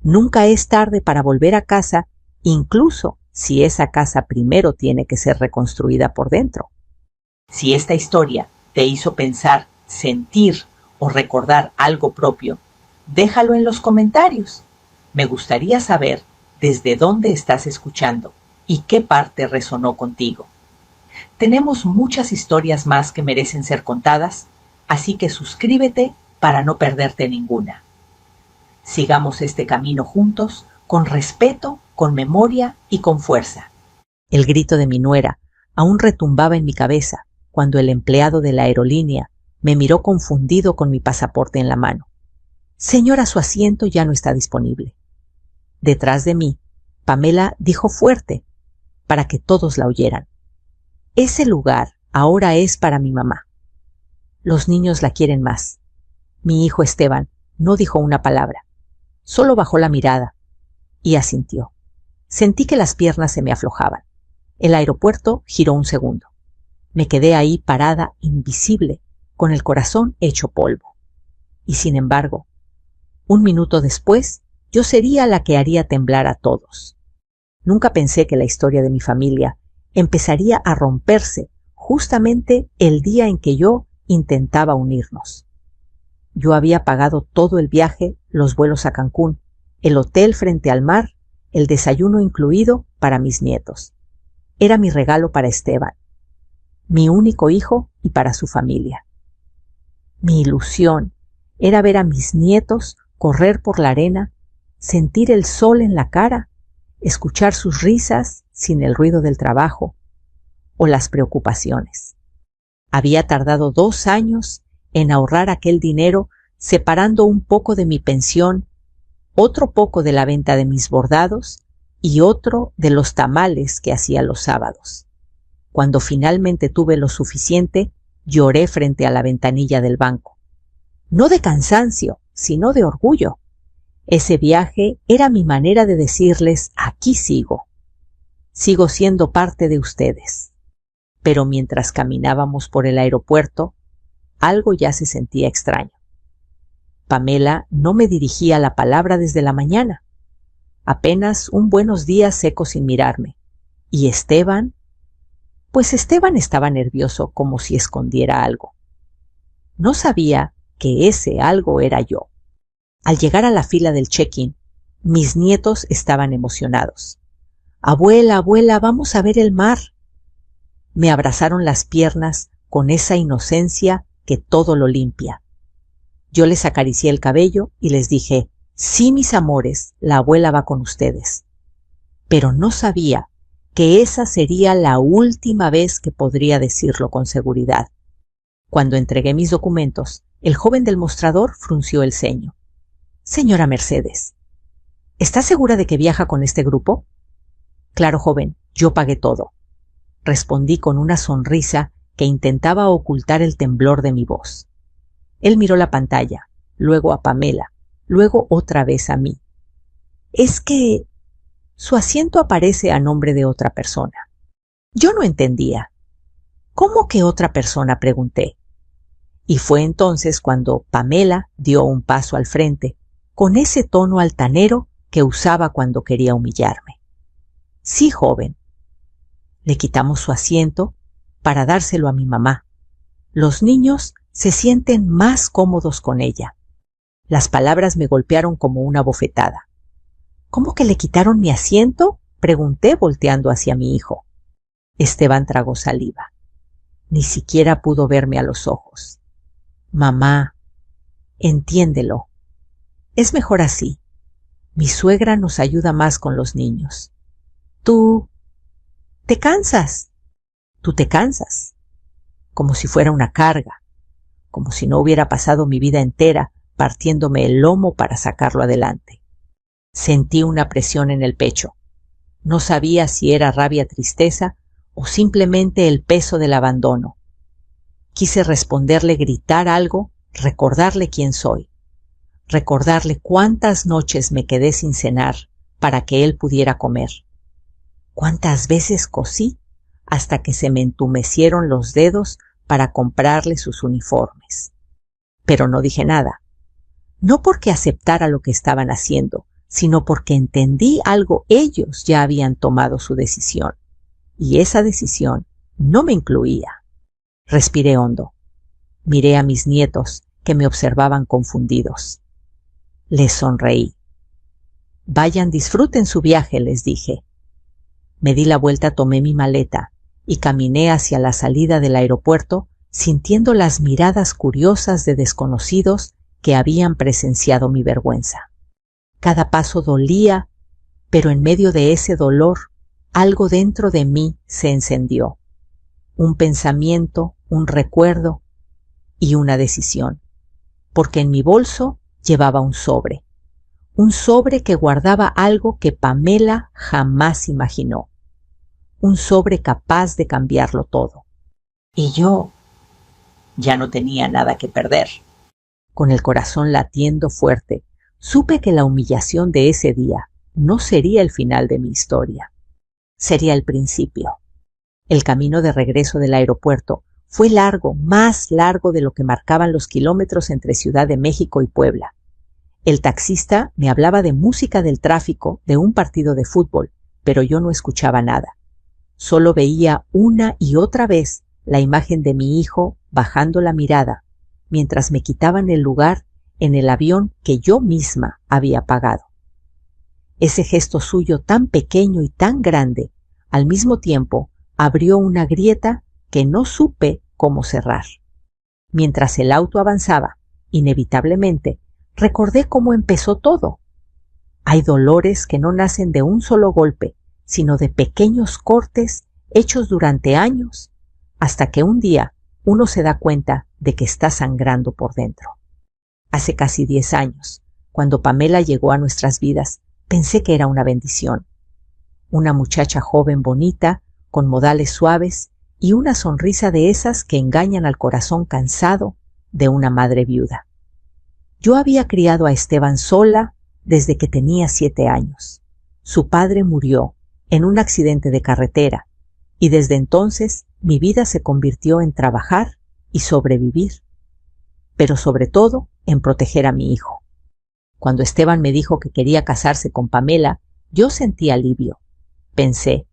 Nunca es tarde para volver a casa, incluso si esa casa primero tiene que ser reconstruida por dentro. Si esta historia te hizo pensar, sentir o recordar algo propio, déjalo en los comentarios. Me gustaría saber desde dónde estás escuchando y qué parte resonó contigo. Tenemos muchas historias más que merecen ser contadas, así que suscríbete para no perderte ninguna. Sigamos este camino juntos, con respeto, con memoria y con fuerza. El grito de mi nuera aún retumbaba en mi cabeza cuando el empleado de la aerolínea me miró confundido con mi pasaporte en la mano. Señora, su asiento ya no está disponible. Detrás de mí, Pamela dijo fuerte, para que todos la oyeran: ese lugar ahora es para mi mamá. Los niños la quieren más. Mi hijo Esteban no dijo una palabra, solo bajó la mirada y asintió. Sentí que las piernas se me aflojaban. El aeropuerto giró un segundo. Me quedé ahí parada, invisible, con el corazón hecho polvo. Y sin embargo, un minuto después, yo sería la que haría temblar a todos. Nunca pensé que la historia de mi familia empezaría a romperse justamente el día en que yo intentaba unirnos. Yo había pagado todo el viaje, los vuelos a Cancún, el hotel frente al mar, el desayuno incluido para mis nietos. Era mi regalo para Esteban, mi único hijo, y para su familia. Mi ilusión era ver a mis nietos correr por la arena, sentir el sol en la cara, escuchar sus risas sin el ruido del trabajo o las preocupaciones. Había tardado 2 años en ahorrar aquel dinero, separando un poco de mi pensión, otro poco de la venta de mis bordados y otro de los tamales que hacía los sábados. Cuando finalmente tuve lo suficiente, lloré frente a la ventanilla del banco. No de cansancio, sino de orgullo. Ese viaje era mi manera de decirles: aquí sigo. Sigo siendo parte de ustedes. Pero mientras caminábamos por el aeropuerto, algo ya se sentía extraño. Pamela no me dirigía la palabra desde la mañana. Apenas un buenos días seco sin mirarme. ¿Y Esteban? Pues Esteban estaba nervioso, como si escondiera algo. No sabía que ese algo era yo. Al llegar a la fila del check-in, mis nietos estaban emocionados. Abuela, abuela, vamos a ver el mar. Me abrazaron las piernas con esa inocencia que todo lo limpia. Yo les acaricié el cabello y les dije: sí, mis amores, la abuela va con ustedes. Pero no sabía que esa sería la última vez que podría decirlo con seguridad. Cuando entregué mis documentos, el joven del mostrador frunció el ceño. Señora Mercedes, ¿está segura de que viaja con este grupo? Claro, joven, yo pagué todo. Respondí con una sonrisa que intentaba ocultar el temblor de mi voz. Él miró la pantalla, luego a Pamela, luego otra vez a mí. Es que su asiento aparece a nombre de otra persona. Yo no entendía. ¿Cómo que otra persona?, pregunté. Y fue entonces cuando Pamela dio un paso al frente, con ese tono altanero que usaba cuando quería humillarme. Sí, joven. Le quitamos su asiento para dárselo a mi mamá. Los niños se sienten más cómodos con ella. Las palabras me golpearon como una bofetada. ¿Cómo que le quitaron mi asiento?, pregunté volteando hacia mi hijo. Esteban tragó saliva. Ni siquiera pudo verme a los ojos. Mamá, entiéndelo. Es mejor así. Mi suegra nos ayuda más con los niños. Tú te cansas. Tú te cansas. Como si fuera una carga. Como si no hubiera pasado mi vida entera partiéndome el lomo para sacarlo adelante. Sentí una presión en el pecho. No sabía si era rabia, tristeza o simplemente el peso del abandono. Quise responderle, gritar algo, recordarle quién soy. Recordarle cuántas noches me quedé sin cenar para que él pudiera comer. Cuántas veces cosí hasta que se me entumecieron los dedos para comprarle sus uniformes. Pero no dije nada. No porque aceptara lo que estaban haciendo, sino porque entendí algo. Ellos ya habían tomado su decisión, y esa decisión no me incluía. Respiré hondo. Miré a mis nietos, que me observaban confundidos. Les sonreí. Vayan, disfruten su viaje, les dije. Me di la vuelta, tomé mi maleta y caminé hacia la salida del aeropuerto, sintiendo las miradas curiosas de desconocidos que habían presenciado mi vergüenza. Cada paso dolía, pero en medio de ese dolor, algo dentro de mí se encendió. Un pensamiento, un recuerdo y una decisión. Porque en mi bolso llevaba un sobre que guardaba algo que Pamela jamás imaginó. Un sobre capaz de cambiarlo todo. Y yo ya no tenía nada que perder. Con el corazón latiendo fuerte, supe que la humillación de ese día no sería el final de mi historia. Sería el principio. El camino de regreso del aeropuerto fue largo, más largo de lo que marcaban los kilómetros entre Ciudad de México y Puebla. El taxista me hablaba de música del tráfico, de un partido de fútbol, pero yo no escuchaba nada. Solo veía una y otra vez la imagen de mi hijo bajando la mirada, mientras me quitaban el lugar en el avión que yo misma había pagado. Ese gesto suyo tan pequeño y tan grande, al mismo tiempo, abrió una grieta que no supe cómo cerrar. Mientras el auto avanzaba, inevitablemente, recordé cómo empezó todo. Hay dolores que no nacen de un solo golpe, sino de pequeños cortes hechos durante años, hasta que un día uno se da cuenta de que está sangrando por dentro. Hace casi 10 años, cuando Pamela llegó a nuestras vidas, pensé que era una bendición. Una muchacha joven bonita, con modales suaves y una sonrisa de esas que engañan al corazón cansado de una madre viuda. Yo había criado a Esteban sola desde que tenía 7 años. Su padre murió en un accidente de carretera y desde entonces mi vida se convirtió en trabajar y sobrevivir, pero sobre todo en proteger a mi hijo. Cuando Esteban me dijo que quería casarse con Pamela, yo sentí alivio. Pensé,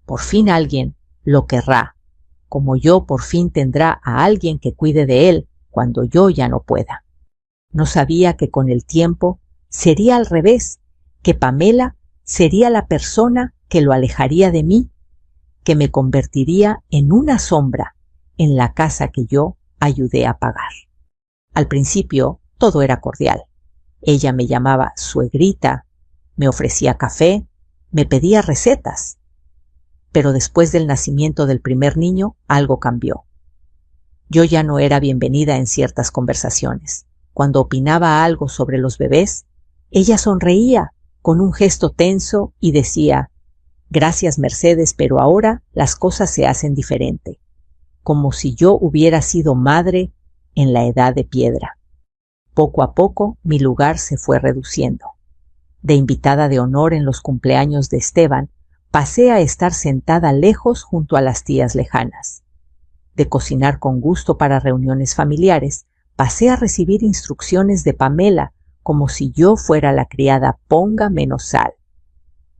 por fin alguien lo querrá, como yo por fin tendrá a alguien que cuide de él cuando yo ya no pueda. No sabía que con el tiempo sería al revés, que Pamela sería la persona que lo alejaría de mí, que me convertiría en una sombra en la casa que yo ayudé a pagar. Al principio todo era cordial. Ella me llamaba suegrita, me ofrecía café, me pedía recetas. Pero después del nacimiento del primer niño, algo cambió. Yo ya no era bienvenida en ciertas conversaciones. Cuando opinaba algo sobre los bebés, ella sonreía con un gesto tenso y decía, «Gracias, Mercedes, pero ahora las cosas se hacen diferente», como si yo hubiera sido madre en la edad de piedra. Poco a poco mi lugar se fue reduciendo. De invitada de honor en los cumpleaños de Esteban, pasé a estar sentada lejos junto a las tías lejanas. De cocinar con gusto para reuniones familiares, pasé a recibir instrucciones de Pamela como si yo fuera la criada «ponga menos sal».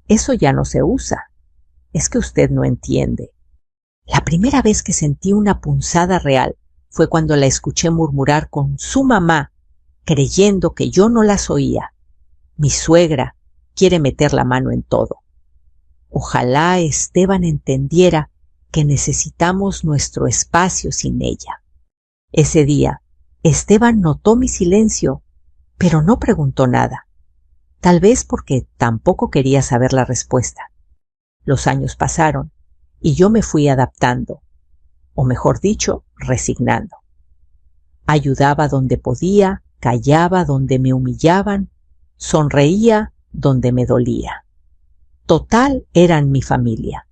Eso ya no se usa. Es que usted no entiende. La primera vez que sentí una punzada real fue cuando la escuché murmurar con su mamá, creyendo que yo no las oía. «Mi suegra quiere meter la mano en todo». Ojalá Esteban entendiera que necesitamos nuestro espacio sin ella. Ese día, Esteban notó mi silencio, pero no preguntó nada. tal vez porque tampoco quería saber la respuesta. Los años pasaron y yo me fui adaptando, o mejor dicho, resignando. Ayudaba donde podía, callaba donde me humillaban, sonreía donde me dolía. Total, eran mi familia.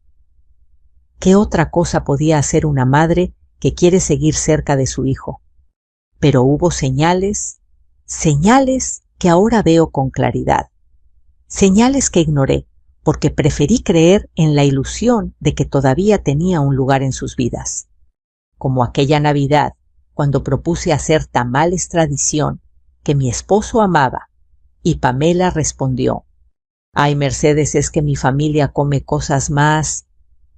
¿Qué otra cosa podía hacer una madre que quiere seguir cerca de su hijo? Pero hubo señales que ahora veo con claridad. Señales que ignoré porque preferí creer en la ilusión de que todavía tenía un lugar en sus vidas. Como aquella Navidad, cuando propuse hacer tamales tradición que mi esposo amaba, y Pamela respondió: «Ay, Mercedes, es que mi familia come cosas más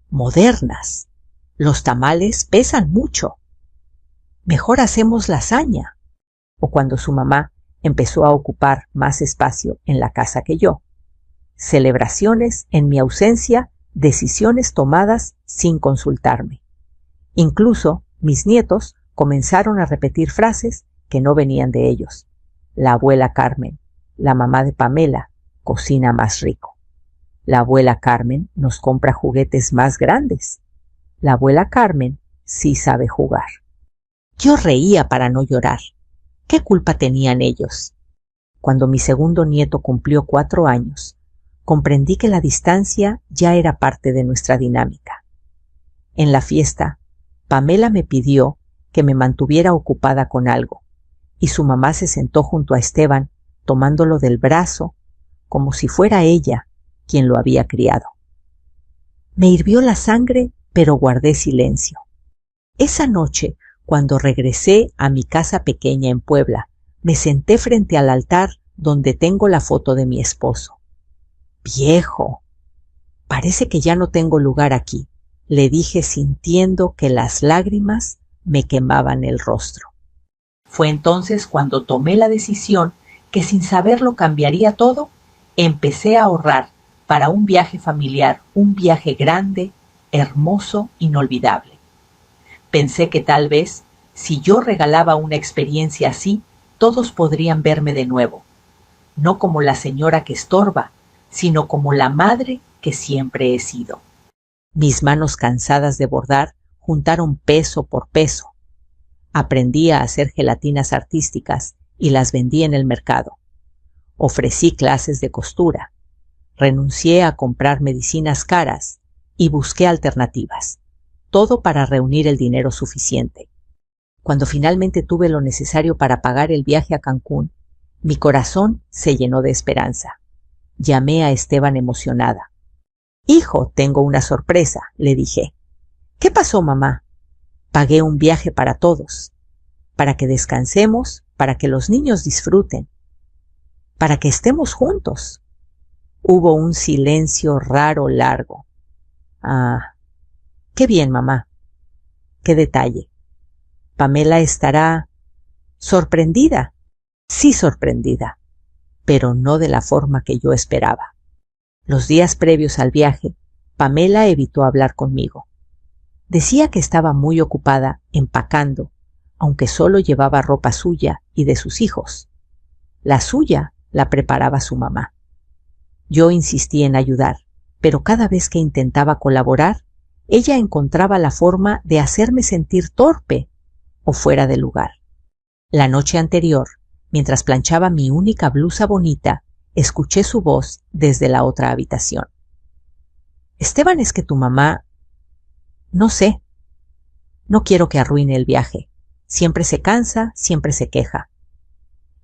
modernas. Los tamales pesan mucho. Mejor hacemos lasaña». O cuando su mamá empezó a ocupar más espacio en la casa que yo. Celebraciones en mi ausencia, decisiones tomadas sin consultarme. Incluso mis nietos comenzaron a repetir frases que no venían de ellos. La abuela Carmen, la mamá de Pamela, cocina más rico. La abuela Carmen nos compra juguetes más grandes. La abuela Carmen sí sabe jugar. Yo reía para no llorar. ¿Qué culpa tenían ellos? Cuando mi segundo nieto cumplió 4 años, comprendí que la distancia ya era parte de nuestra dinámica. En la fiesta, Pamela me pidió que me mantuviera ocupada con algo, y su mamá se sentó junto a Esteban, tomándolo del brazo, como si fuera ella quien lo había criado. Me hirvió la sangre, pero guardé silencio. Esa noche, cuando regresé a mi casa pequeña en Puebla, me senté frente al altar donde tengo la foto de mi esposo. «Viejo, parece que ya no tengo lugar aquí», le dije sintiendo que las lágrimas me quemaban el rostro. Fue entonces cuando tomé la decisión que sin saberlo cambiaría todo. Empecé a ahorrar para un viaje familiar, un viaje grande, hermoso, inolvidable. Pensé que tal vez, si yo regalaba una experiencia así, todos podrían verme de nuevo, no como la señora que estorba, sino como la madre que siempre he sido. Mis manos cansadas de bordar juntaron peso por peso. Aprendí a hacer gelatinas artísticas y las vendí en el mercado. Ofrecí clases de costura. Renuncié a comprar medicinas caras y busqué alternativas. Todo para reunir el dinero suficiente. Cuando finalmente tuve lo necesario para pagar el viaje a Cancún, mi corazón se llenó de esperanza. Llamé a Esteban emocionada. «Hijo, tengo una sorpresa», le dije. «¿Qué pasó, mamá?» «Pagué un viaje para todos, para que descansemos, para que los niños disfruten, para que estemos juntos». Hubo un silencio raro largo. «Ah, qué bien, mamá. Qué detalle. Pamela estará sorprendida». Sí, sorprendida, pero no de la forma que yo esperaba. Los días previos al viaje, Pamela evitó hablar conmigo. Decía que estaba muy ocupada empacando, aunque solo llevaba ropa suya y de sus hijos. La suya la preparaba su mamá. Yo insistí en ayudar, pero cada vez que intentaba colaborar, ella encontraba la forma de hacerme sentir torpe o fuera de lugar. La noche anterior, mientras planchaba mi única blusa bonita, escuché su voz desde la otra habitación. «Esteban, es que tu mamá... No sé. No quiero que arruine el viaje. Siempre se cansa, siempre se queja.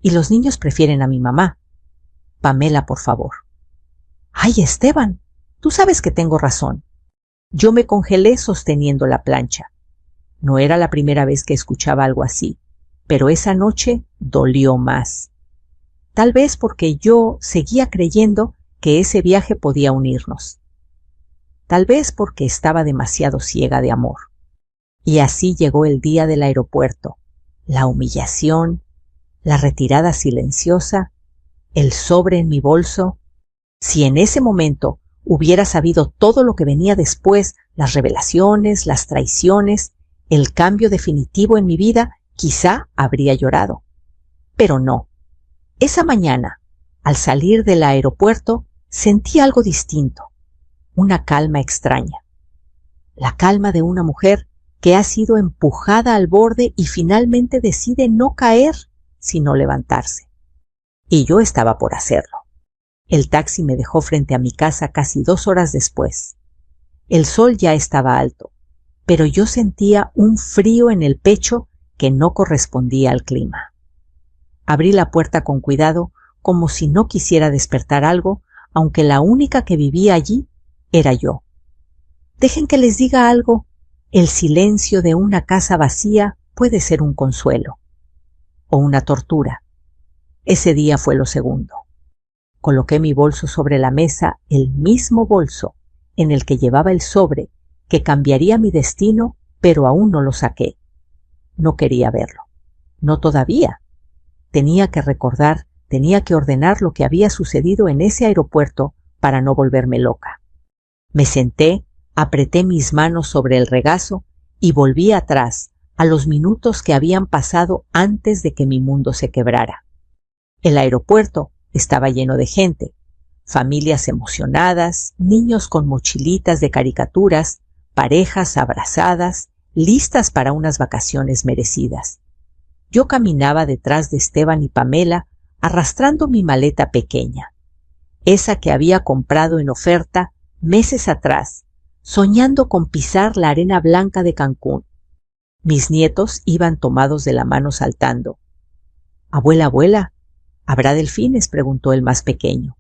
Y los niños prefieren a mi mamá. Pamela, por favor». «Ay, Esteban, tú sabes que tengo razón». Yo me congelé sosteniendo la plancha. No era la primera vez que escuchaba algo así, pero esa noche dolió más. Tal vez porque yo seguía creyendo que ese viaje podía unirnos. Tal vez porque estaba demasiado ciega de amor. Y así llegó el día del aeropuerto, la humillación, la retirada silenciosa, el sobre en mi bolso. Si en ese momento hubiera sabido todo lo que venía después, las revelaciones, las traiciones, el cambio definitivo en mi vida, quizá habría llorado. Pero no. Esa mañana, Al salir del aeropuerto sentí algo distinto, una calma extraña. La calma de una mujer que ha sido empujada al borde y finalmente decide no caer, sino levantarse. Y yo estaba por hacerlo. El taxi me dejó frente a mi casa casi 2 horas después. El sol ya estaba alto, pero yo sentía un frío en el pecho que no correspondía al clima. Abrí la puerta con cuidado, como si no quisiera despertar algo, aunque la única que vivía allí era yo. Dejen que les diga algo. El silencio de una casa vacía puede ser un consuelo o una tortura. Ese día fue lo segundo. Coloqué mi bolso sobre la mesa, el mismo bolso en el que llevaba el sobre que cambiaría mi destino, pero aún no lo saqué. No quería verlo. No todavía. Tenía que recordar, tenía que ordenar lo que había sucedido en ese aeropuerto para no volverme loca. Me senté, apreté mis manos sobre el regazo y volví atrás a los minutos que habían pasado antes de que mi mundo se quebrara. El aeropuerto estaba lleno de gente, familias emocionadas, niños con mochilitas de caricaturas, parejas abrazadas, listas para unas vacaciones merecidas. Yo caminaba detrás de Esteban y Pamela arrastrando mi maleta pequeña, esa que había comprado en oferta meses atrás, soñando con pisar la arena blanca de Cancún. Mis nietos iban tomados de la mano saltando. «Abuela, abuela, ¿habrá delfines?», preguntó el más pequeño.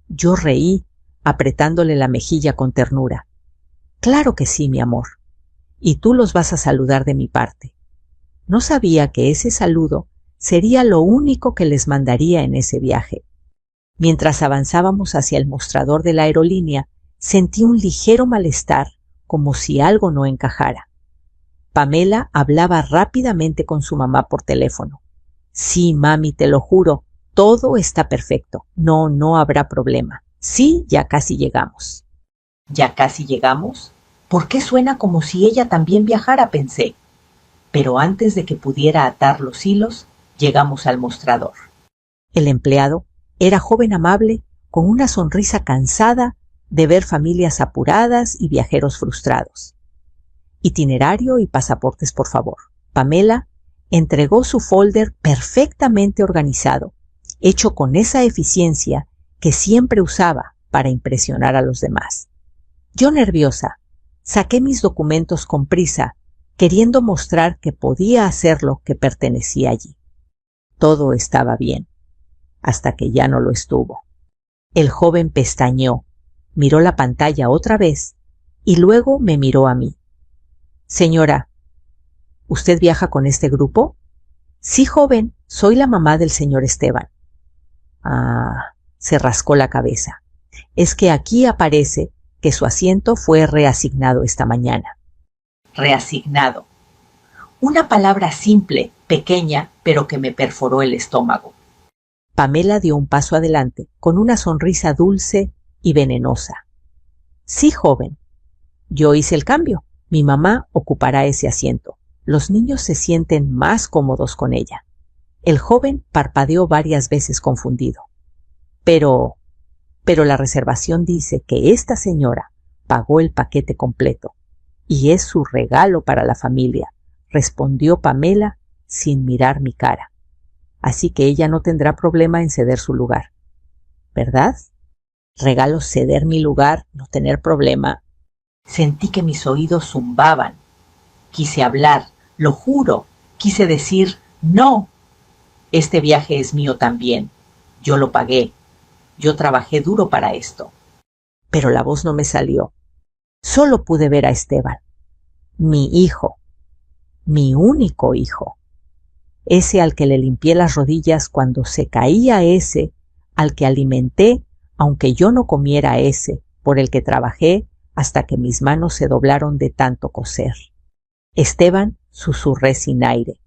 Yo reí, apretándole la mejilla con ternura. «Claro que sí, mi amor. Y tú los vas a saludar de mi parte». No sabía que ese saludo sería lo único que les mandaría en ese viaje. Mientras avanzábamos hacia el mostrador de la aerolínea, sentí un ligero malestar, como si algo no encajara. Pamela hablaba rápidamente con su mamá por teléfono. «Sí, mami, te lo juro, todo está perfecto. No habrá problema. Sí, ya casi llegamos». «¿Ya casi llegamos? ¿Por qué suena como si ella también viajara?», pensé. Pero antes de que pudiera atar los hilos, llegamos al mostrador. El empleado era joven amable, con una sonrisa cansada de ver familias apuradas y viajeros frustrados. «Itinerario y pasaportes, por favor». Pamela entregó su folder perfectamente organizado, hecho con esa eficiencia que siempre usaba para impresionar a los demás. Yo, nerviosa, saqué mis documentos con prisa, queriendo mostrar que podía hacer lo que pertenecía allí. Todo estaba bien, hasta que ya no lo estuvo. El joven pestañeó, miró la pantalla otra vez y luego me miró a mí. «Señora, ¿usted viaja con este grupo?». «Sí, joven, soy la mamá del señor Esteban». «Ah», se rascó la cabeza. «Es que aquí aparece que su asiento fue reasignado esta mañana». Reasignado. Una palabra simple, pequeña, pero que me perforó el estómago. Pamela dio un paso adelante, con una sonrisa dulce y venenosa. «Sí, joven. Yo hice el cambio. Mi mamá ocupará ese asiento. Los niños se sienten más cómodos con ella». El joven parpadeó varias veces confundido. Pero la reservación dice que esta señora pagó el paquete completo y es su regalo para la familia», respondió Pamela sin mirar mi cara. «Así que ella no tendrá problema en ceder su lugar, ¿verdad?». «Regalo ceder mi lugar, no tener problema». Sentí que mis oídos zumbaban. Quise hablar, lo juro, quise decir «no». Este viaje es mío también. Yo lo pagué. Yo trabajé duro para esto. Pero la voz no me salió. Solo pude ver a Esteban, mi hijo, mi único hijo, ese al que le limpié las rodillas cuando se caía, ese al que alimenté aunque yo no comiera, ese por el que trabajé hasta que mis manos se doblaron de tanto coser. «Esteban», susurré sin aire.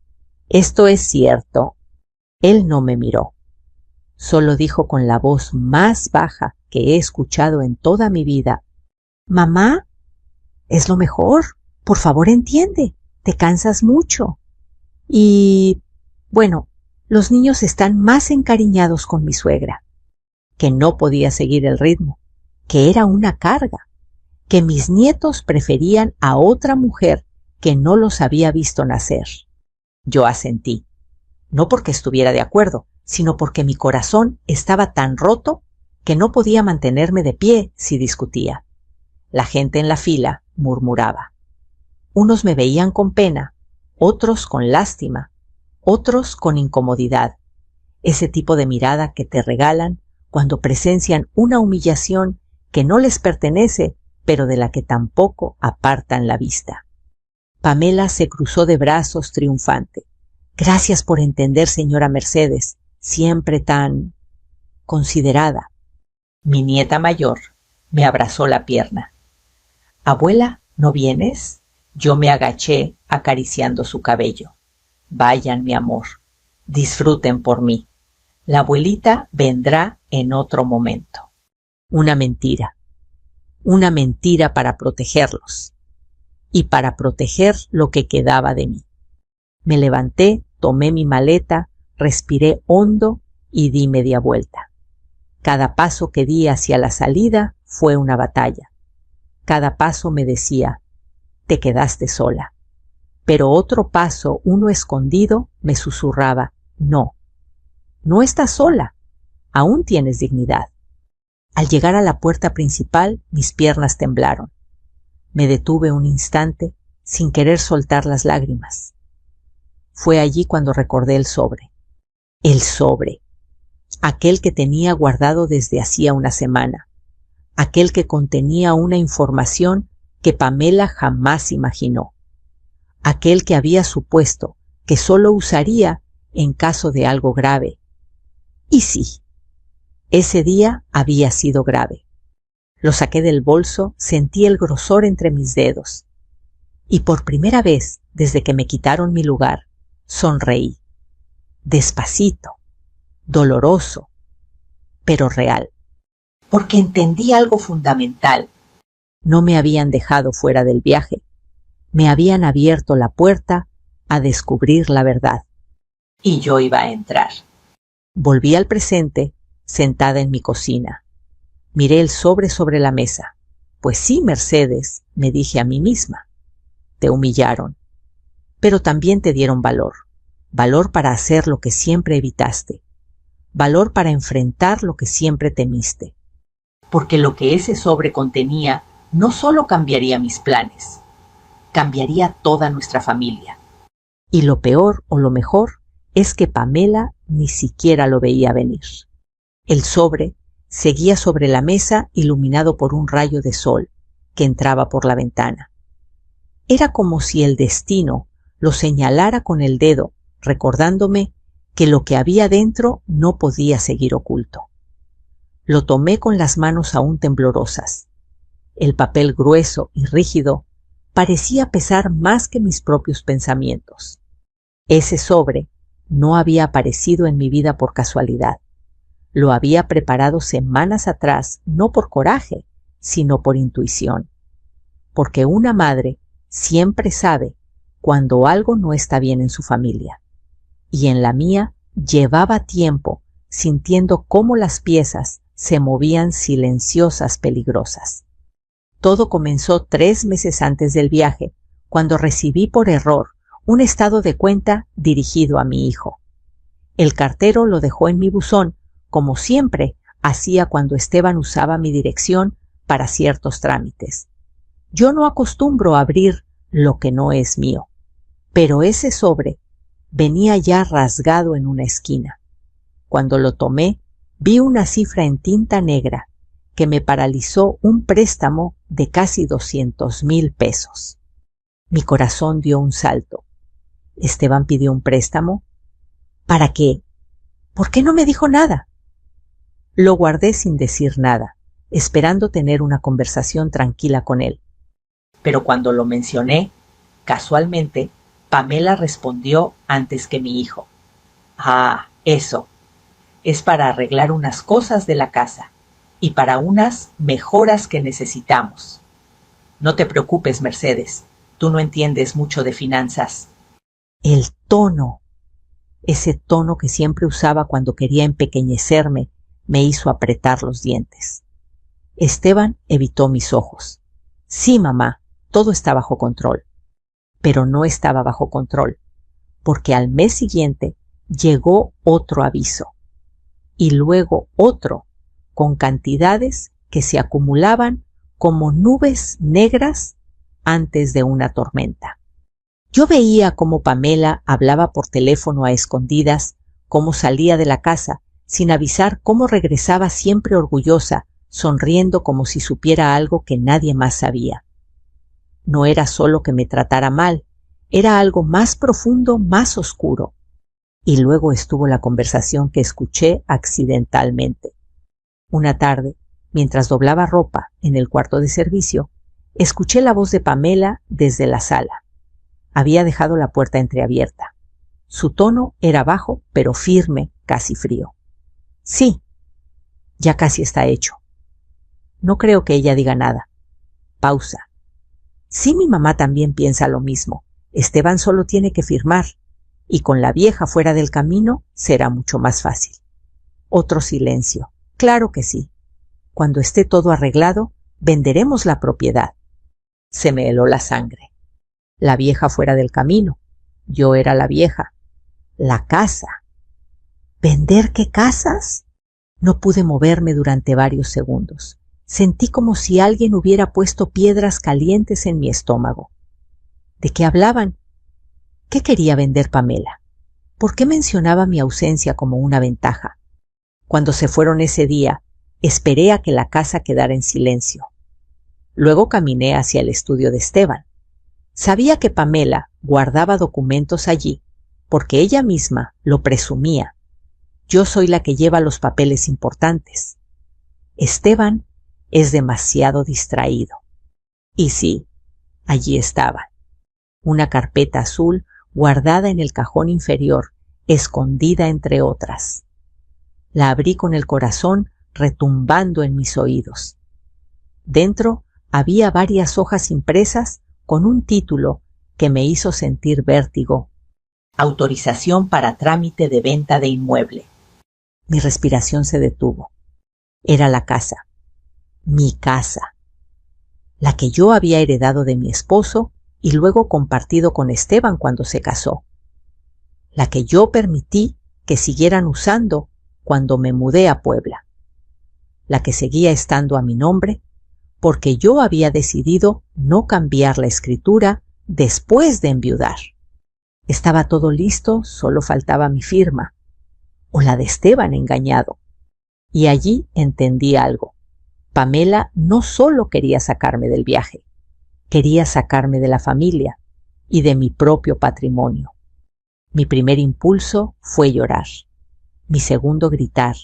«¿Esto es cierto?». Él no me miró. Solo dijo con la voz más baja que he escuchado en toda mi vida: «Mamá, es lo mejor. Por favor, entiende. Te cansas mucho. Y, bueno, los niños están más encariñados con mi suegra. que no podía seguir el ritmo, que era una carga, que mis nietos preferían a otra mujer que no los había visto nacer. Yo asentí, no porque estuviera de acuerdo, sino porque mi corazón estaba tan roto que no podía mantenerme de pie si discutía. La gente en la fila murmuraba. Unos me veían con pena, otros con lástima, otros con incomodidad. Ese tipo de mirada que te regalan cuando presencian una humillación que no les pertenece, pero de la que tampoco apartan la vista. Pamela se cruzó de brazos triunfante. Gracias por entender, señora Mercedes, siempre tan considerada. Mi nieta mayor me abrazó la pierna. Abuela, ¿no vienes? Yo me agaché acariciando su cabello. Vayan, mi amor, disfruten por mí. La abuelita vendrá en otro momento. Una mentira para protegerlos y para proteger lo que quedaba de mí. Me levanté, tomé mi maleta, respiré hondo y di media vuelta. Cada paso que di hacia la salida fue una batalla. Cada paso me decía, te quedaste sola. Pero otro paso, uno escondido, me susurraba, no estás sola, aún tienes dignidad. Al llegar a la puerta principal, mis piernas temblaron. Me detuve un instante sin querer soltar las lágrimas. Fue allí cuando recordé el sobre. El sobre. Aquel que tenía guardado desde hacía una semana. Aquel que contenía una información que Pamela jamás imaginó. Aquel que había supuesto que solo usaría en caso de algo grave. Y sí, ese día había sido grave. Lo saqué del bolso, sentí el grosor entre mis dedos. Y por primera vez, desde que me quitaron mi lugar, sonreí. Despacito, doloroso, pero real. Porque entendí algo fundamental. No me habían dejado fuera del viaje. Me habían abierto la puerta a descubrir la verdad. Y yo iba a entrar. Volví al presente, sentada en mi cocina. Miré el sobre la mesa. Pues sí, Mercedes, me dije a mí misma. Te humillaron, pero también te dieron valor. Valor para hacer lo que siempre evitaste. Valor para enfrentar lo que siempre temiste. Porque lo que ese sobre contenía no solo cambiaría mis planes, cambiaría toda nuestra familia. Y lo peor o lo mejor es que Pamela ni siquiera lo veía venir. El sobre seguía sobre la mesa iluminado por un rayo de sol que entraba por la ventana. Era como si el destino lo señalara con el dedo, recordándome que lo que había dentro no podía seguir oculto. Lo tomé con las manos aún temblorosas. El papel grueso y rígido parecía pesar más que mis propios pensamientos. Ese sobre no había aparecido en mi vida por casualidad. Lo había preparado semanas atrás, no por coraje, sino por intuición. Porque una madre siempre sabe cuando algo no está bien en su familia. Y en la mía llevaba tiempo sintiendo cómo las piezas se movían silenciosas, peligrosas. Todo comenzó 3 meses antes del viaje, cuando recibí por error un estado de cuenta dirigido a mi hijo. El cartero lo dejó en mi buzón, como siempre hacía cuando Esteban usaba mi dirección para ciertos trámites. Yo no acostumbro a abrir lo que no es mío, pero ese sobre venía ya rasgado en una esquina. Cuando lo tomé, vi una cifra en tinta negra que me paralizó un préstamo de casi 200,000 pesos. Mi corazón dio un salto. ¿Esteban pidió un préstamo? ¿Para qué? ¿Por qué no me dijo nada? Lo guardé sin decir nada, esperando tener una conversación tranquila con él. Pero cuando lo mencioné, casualmente, Pamela respondió antes que mi hijo. Ah, eso. Es para arreglar unas cosas de la casa y para unas mejoras que necesitamos. No te preocupes, Mercedes. Tú no entiendes mucho de finanzas. El tono, ese tono que siempre usaba cuando quería empequeñecerme, me hizo apretar los dientes. Esteban evitó mis ojos. Sí, mamá, todo está bajo control. Pero no estaba bajo control, porque al mes siguiente llegó otro aviso, y luego otro, con cantidades que se acumulaban como nubes negras antes de una tormenta. Yo veía cómo Pamela hablaba por teléfono a escondidas, cómo salía de la casa, sin avisar cómo regresaba siempre orgullosa, sonriendo como si supiera algo que nadie más sabía. No era solo que me tratara mal, era algo más profundo, más oscuro. Y luego estuvo la conversación que escuché accidentalmente. Una tarde, mientras doblaba ropa en el cuarto de servicio, escuché la voz de Pamela desde la sala. Había dejado la puerta entreabierta. Su tono era bajo, pero firme, casi frío. Sí, ya casi está hecho. No creo que ella diga nada. Pausa. Sí, mi mamá también piensa lo mismo. Esteban solo tiene que firmar, y con la vieja fuera del camino será mucho más fácil. Otro silencio. Claro que sí. Cuando esté todo arreglado, venderemos la propiedad. Se me heló la sangre. La vieja fuera del camino. Yo era la vieja. La casa. ¿Vender qué casas? No pude moverme durante varios segundos. Sentí como si alguien hubiera puesto piedras calientes en mi estómago. ¿De qué hablaban? ¿Qué quería vender Pamela? ¿Por qué mencionaba mi ausencia como una ventaja? Cuando se fueron ese día, esperé a que la casa quedara en silencio. Luego caminé hacia el estudio de Esteban. Sabía que Pamela guardaba documentos allí porque ella misma lo presumía. Yo soy la que lleva los papeles importantes. Esteban es demasiado distraído. Y sí, allí estaba. Una carpeta azul guardada en el cajón inferior, escondida entre otras. La abrí con el corazón retumbando en mis oídos. Dentro había varias hojas impresas con un título que me hizo sentir vértigo. Autorización para trámite de venta de inmueble. Mi respiración se detuvo. Era la casa. Mi casa. La que yo había heredado de mi esposo y luego compartido con Esteban cuando se casó. La que yo permití que siguieran usando cuando me mudé a Puebla. La que seguía estando a mi nombre porque yo había decidido no cambiar la escritura después de enviudar. Estaba todo listo, solo faltaba mi firma, o la de Esteban engañado. Y allí entendí algo. Pamela no solo quería sacarme del viaje, quería sacarme de la familia y de mi propio patrimonio. Mi primer impulso fue llorar, mi segundo gritar,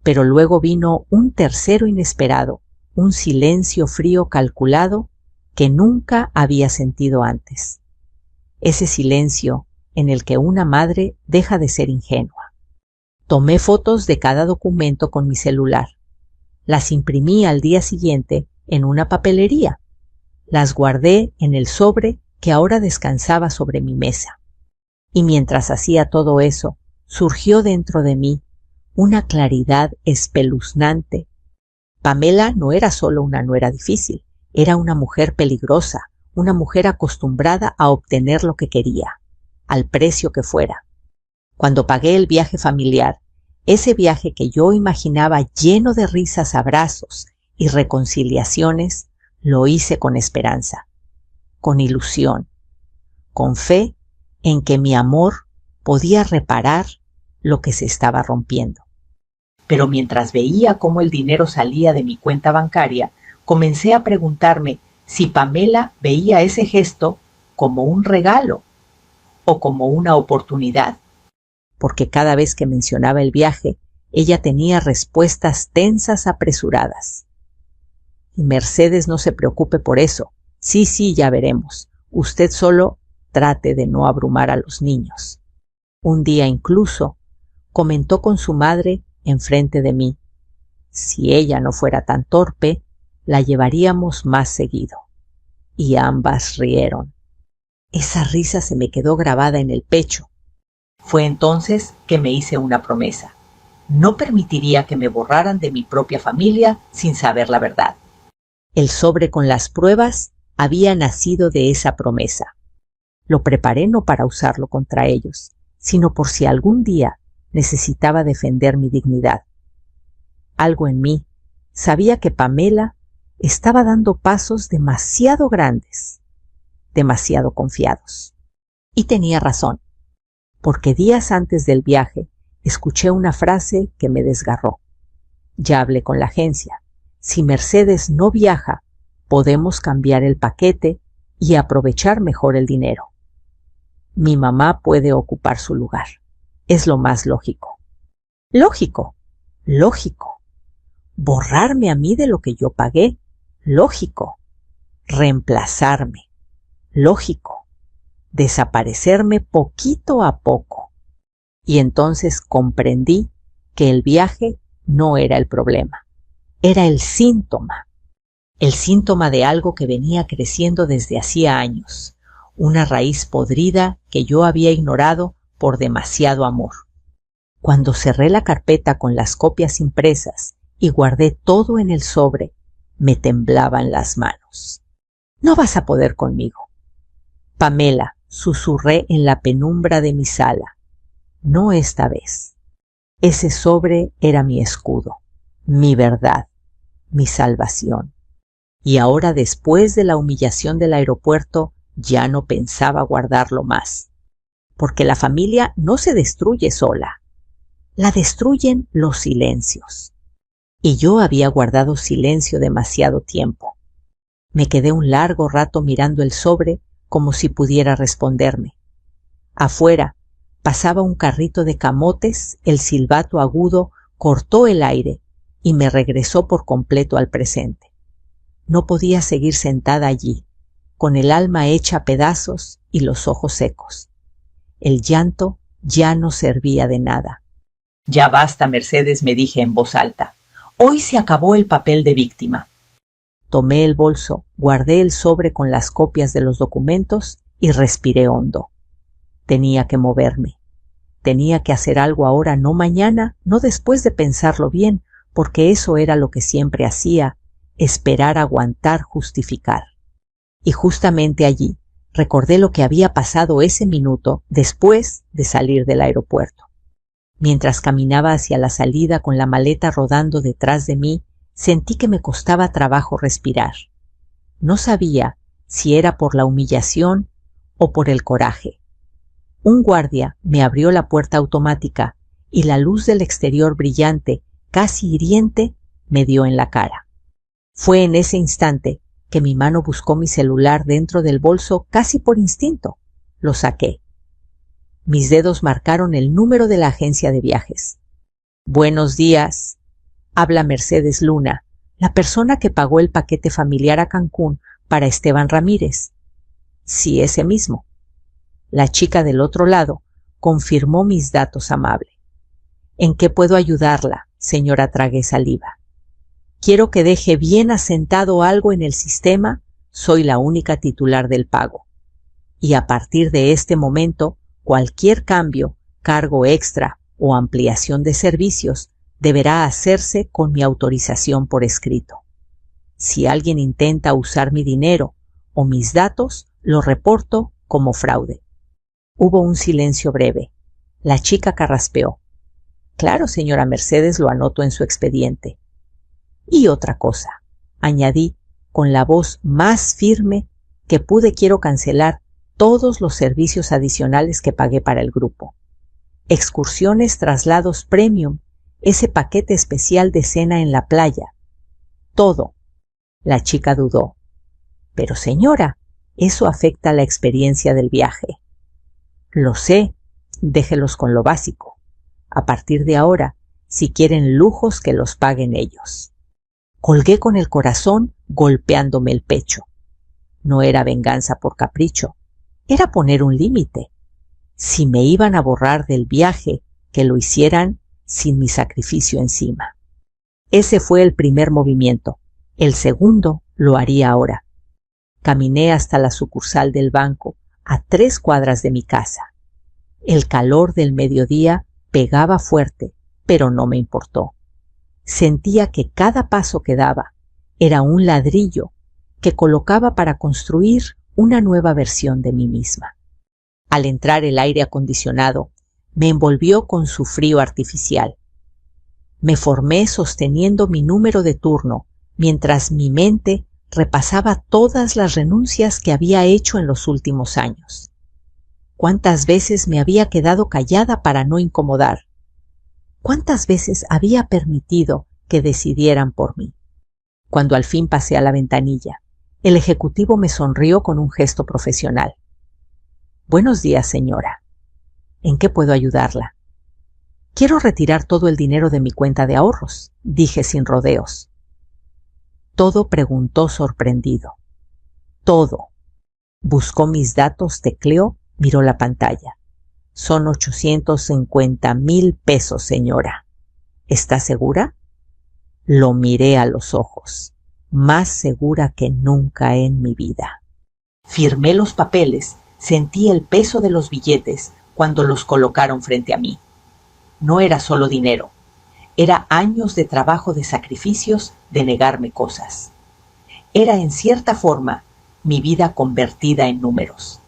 pero luego vino un tercero inesperado, un silencio frío calculado que nunca había sentido antes. Ese silencio en el que una madre deja de ser ingenua. Tomé fotos de cada documento con mi celular. Las imprimí al día siguiente en una papelería. Las guardé en el sobre que ahora descansaba sobre mi mesa. Y mientras hacía todo eso, surgió dentro de mí una claridad espeluznante. Pamela no era solo una nuera difícil, era una mujer peligrosa, una mujer acostumbrada a obtener lo que quería, al precio que fuera. Cuando pagué el viaje familiar, ese viaje que yo imaginaba lleno de risas, abrazos y reconciliaciones, lo hice con esperanza, con ilusión, con fe en que mi amor podía reparar lo que se estaba rompiendo. Pero mientras veía cómo el dinero salía de mi cuenta bancaria, comencé a preguntarme si Pamela veía ese gesto como un regalo o como una oportunidad. Porque cada vez que mencionaba el viaje, ella tenía respuestas tensas apresuradas. Y Mercedes, no se preocupe por eso. Sí, ya veremos. Usted solo trate de no abrumar a los niños. Un día incluso comentó con su madre enfrente de mí. Si ella no fuera tan torpe, la llevaríamos más seguido. Y ambas rieron. Esa risa se me quedó grabada en el pecho. Fue entonces que me hice una promesa. No permitiría que me borraran de mi propia familia sin saber la verdad. El sobre con las pruebas había nacido de esa promesa. Lo preparé no para usarlo contra ellos, sino por si algún día necesitaba defender mi dignidad. Algo en mí sabía que Pamela estaba dando pasos demasiado grandes, demasiado confiados. Y tenía razón, porque días antes del viaje escuché una frase que me desgarró. Ya hablé con la agencia. Si Mercedes no viaja, podemos cambiar el paquete y aprovechar mejor el dinero. Mi mamá puede ocupar su lugar. Es lo más lógico. Lógico, lógico. Borrarme a mí de lo que yo pagué. Lógico. Reemplazarme. Lógico. Desaparecerme poquito a poco. Y entonces comprendí que el viaje no era el problema. Era el síntoma de algo que venía creciendo desde hacía años, una raíz podrida que yo había ignorado por demasiado amor. Cuando cerré la carpeta con las copias impresas y guardé todo en el sobre, me temblaban las manos. No vas a poder conmigo. Pamela, susurré en la penumbra de mi sala. No esta vez. Ese sobre era mi escudo, mi verdad, mi salvación. Y ahora, después de la humillación del aeropuerto, ya no pensaba guardarlo más. Porque la familia no se destruye sola. La destruyen los silencios. Y yo había guardado silencio demasiado tiempo. Me quedé un largo rato mirando el sobre como si pudiera responderme. Afuera pasaba un carrito de camotes, el silbato agudo cortó el aire y me regresó por completo al presente. No podía seguir sentada allí, con el alma hecha pedazos y los ojos secos. El llanto ya no servía de nada. Ya basta, Mercedes, me dije en voz alta. Hoy se acabó el papel de víctima. Tomé el bolso, guardé el sobre con las copias de los documentos y respiré hondo. Tenía que moverme. Tenía que hacer algo ahora, no mañana, no después de pensarlo bien, porque eso era lo que siempre hacía, esperar, aguantar, justificar. Y justamente allí recordé lo que había pasado ese minuto después de salir del aeropuerto. Mientras caminaba hacia la salida con la maleta rodando detrás de mí, sentí que me costaba trabajo respirar. No sabía si era por la humillación o por el coraje. Un guardia me abrió la puerta automática y la luz del exterior brillante, casi hiriente, me dio en la cara. Fue en ese instante que mi mano buscó mi celular dentro del bolso casi por instinto. Lo saqué. Mis dedos marcaron el número de la agencia de viajes. Buenos días. Habla Mercedes Luna, la persona que pagó el paquete familiar a Cancún para Esteban Ramírez. Sí, ese mismo. La chica del otro lado confirmó mis datos amable. ¿En qué puedo ayudarla, señora? Tragué saliva. Quiero que deje bien asentado algo en el sistema. Soy la única titular del pago. Y a partir de este momento, cualquier cambio, cargo extra o ampliación de servicios deberá hacerse con mi autorización por escrito. Si alguien intenta usar mi dinero o mis datos, lo reporto como fraude. Hubo un silencio breve. La chica carraspeó. Claro, señora Mercedes, lo anoto en su expediente. Y otra cosa, añadí con la voz más firme que pude, quiero cancelar todos los servicios adicionales que pagué para el grupo. Excursiones, traslados premium, ese paquete especial de cena en la playa. Todo. La chica dudó. Pero señora, eso afecta la experiencia del viaje. Lo sé, déjelos con lo básico. A partir de ahora, si quieren lujos, que los paguen ellos. Colgué con el corazón golpeándome el pecho. No era venganza por capricho, era poner un límite. Si me iban a borrar del viaje, que lo hicieran sin mi sacrificio encima. Ese fue el primer movimiento. El segundo lo haría ahora. Caminé hasta la sucursal del banco, a 3 cuadras de mi casa. El calor del mediodía pegaba fuerte, pero no me importó. Sentía que cada paso que daba era un ladrillo que colocaba para construir una nueva versión de mí misma. Al entrar el aire acondicionado, me envolvió con su frío artificial. Me formé sosteniendo mi número de turno mientras mi mente repasaba todas las renuncias que había hecho en los últimos años. ¿Cuántas veces me había quedado callada para no incomodar? ¿Cuántas veces había permitido que decidieran por mí? Cuando al fin pasé a la ventanilla, el ejecutivo me sonrió con un gesto profesional. «Buenos días, señora. ¿En qué puedo ayudarla?» «Quiero retirar todo el dinero de mi cuenta de ahorros», dije sin rodeos. Todo preguntó sorprendido. Todo. Buscó mis datos, tecleó, miró la pantalla. «Son 850,000 pesos, señora. ¿Está segura?» Lo miré a los ojos, más segura que nunca en mi vida. Firmé los papeles, sentí el peso de los billetes cuando los colocaron frente a mí. No era solo dinero, era años de trabajo, de sacrificios, de negarme cosas. Era en cierta forma mi vida convertida en números.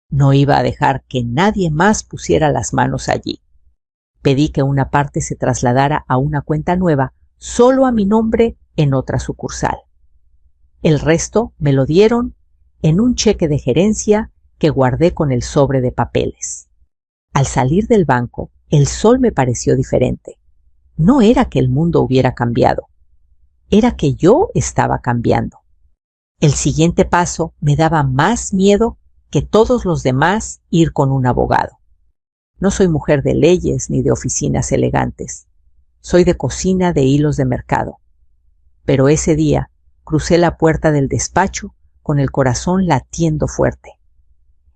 No iba a dejar que nadie más pusiera las manos allí. Pedí que una parte se trasladara a una cuenta nueva, solo a mi nombre en otra sucursal. El resto me lo dieron en un cheque de gerencia que guardé con el sobre de papeles. Al salir del banco, el sol me pareció diferente. No era que el mundo hubiera cambiado, era que yo estaba cambiando. El siguiente paso me daba más miedo que todos los demás ir con un abogado. No soy mujer de leyes ni de oficinas elegantes. Soy de cocina de hilos de mercado. Pero ese día crucé la puerta del despacho con el corazón latiendo fuerte.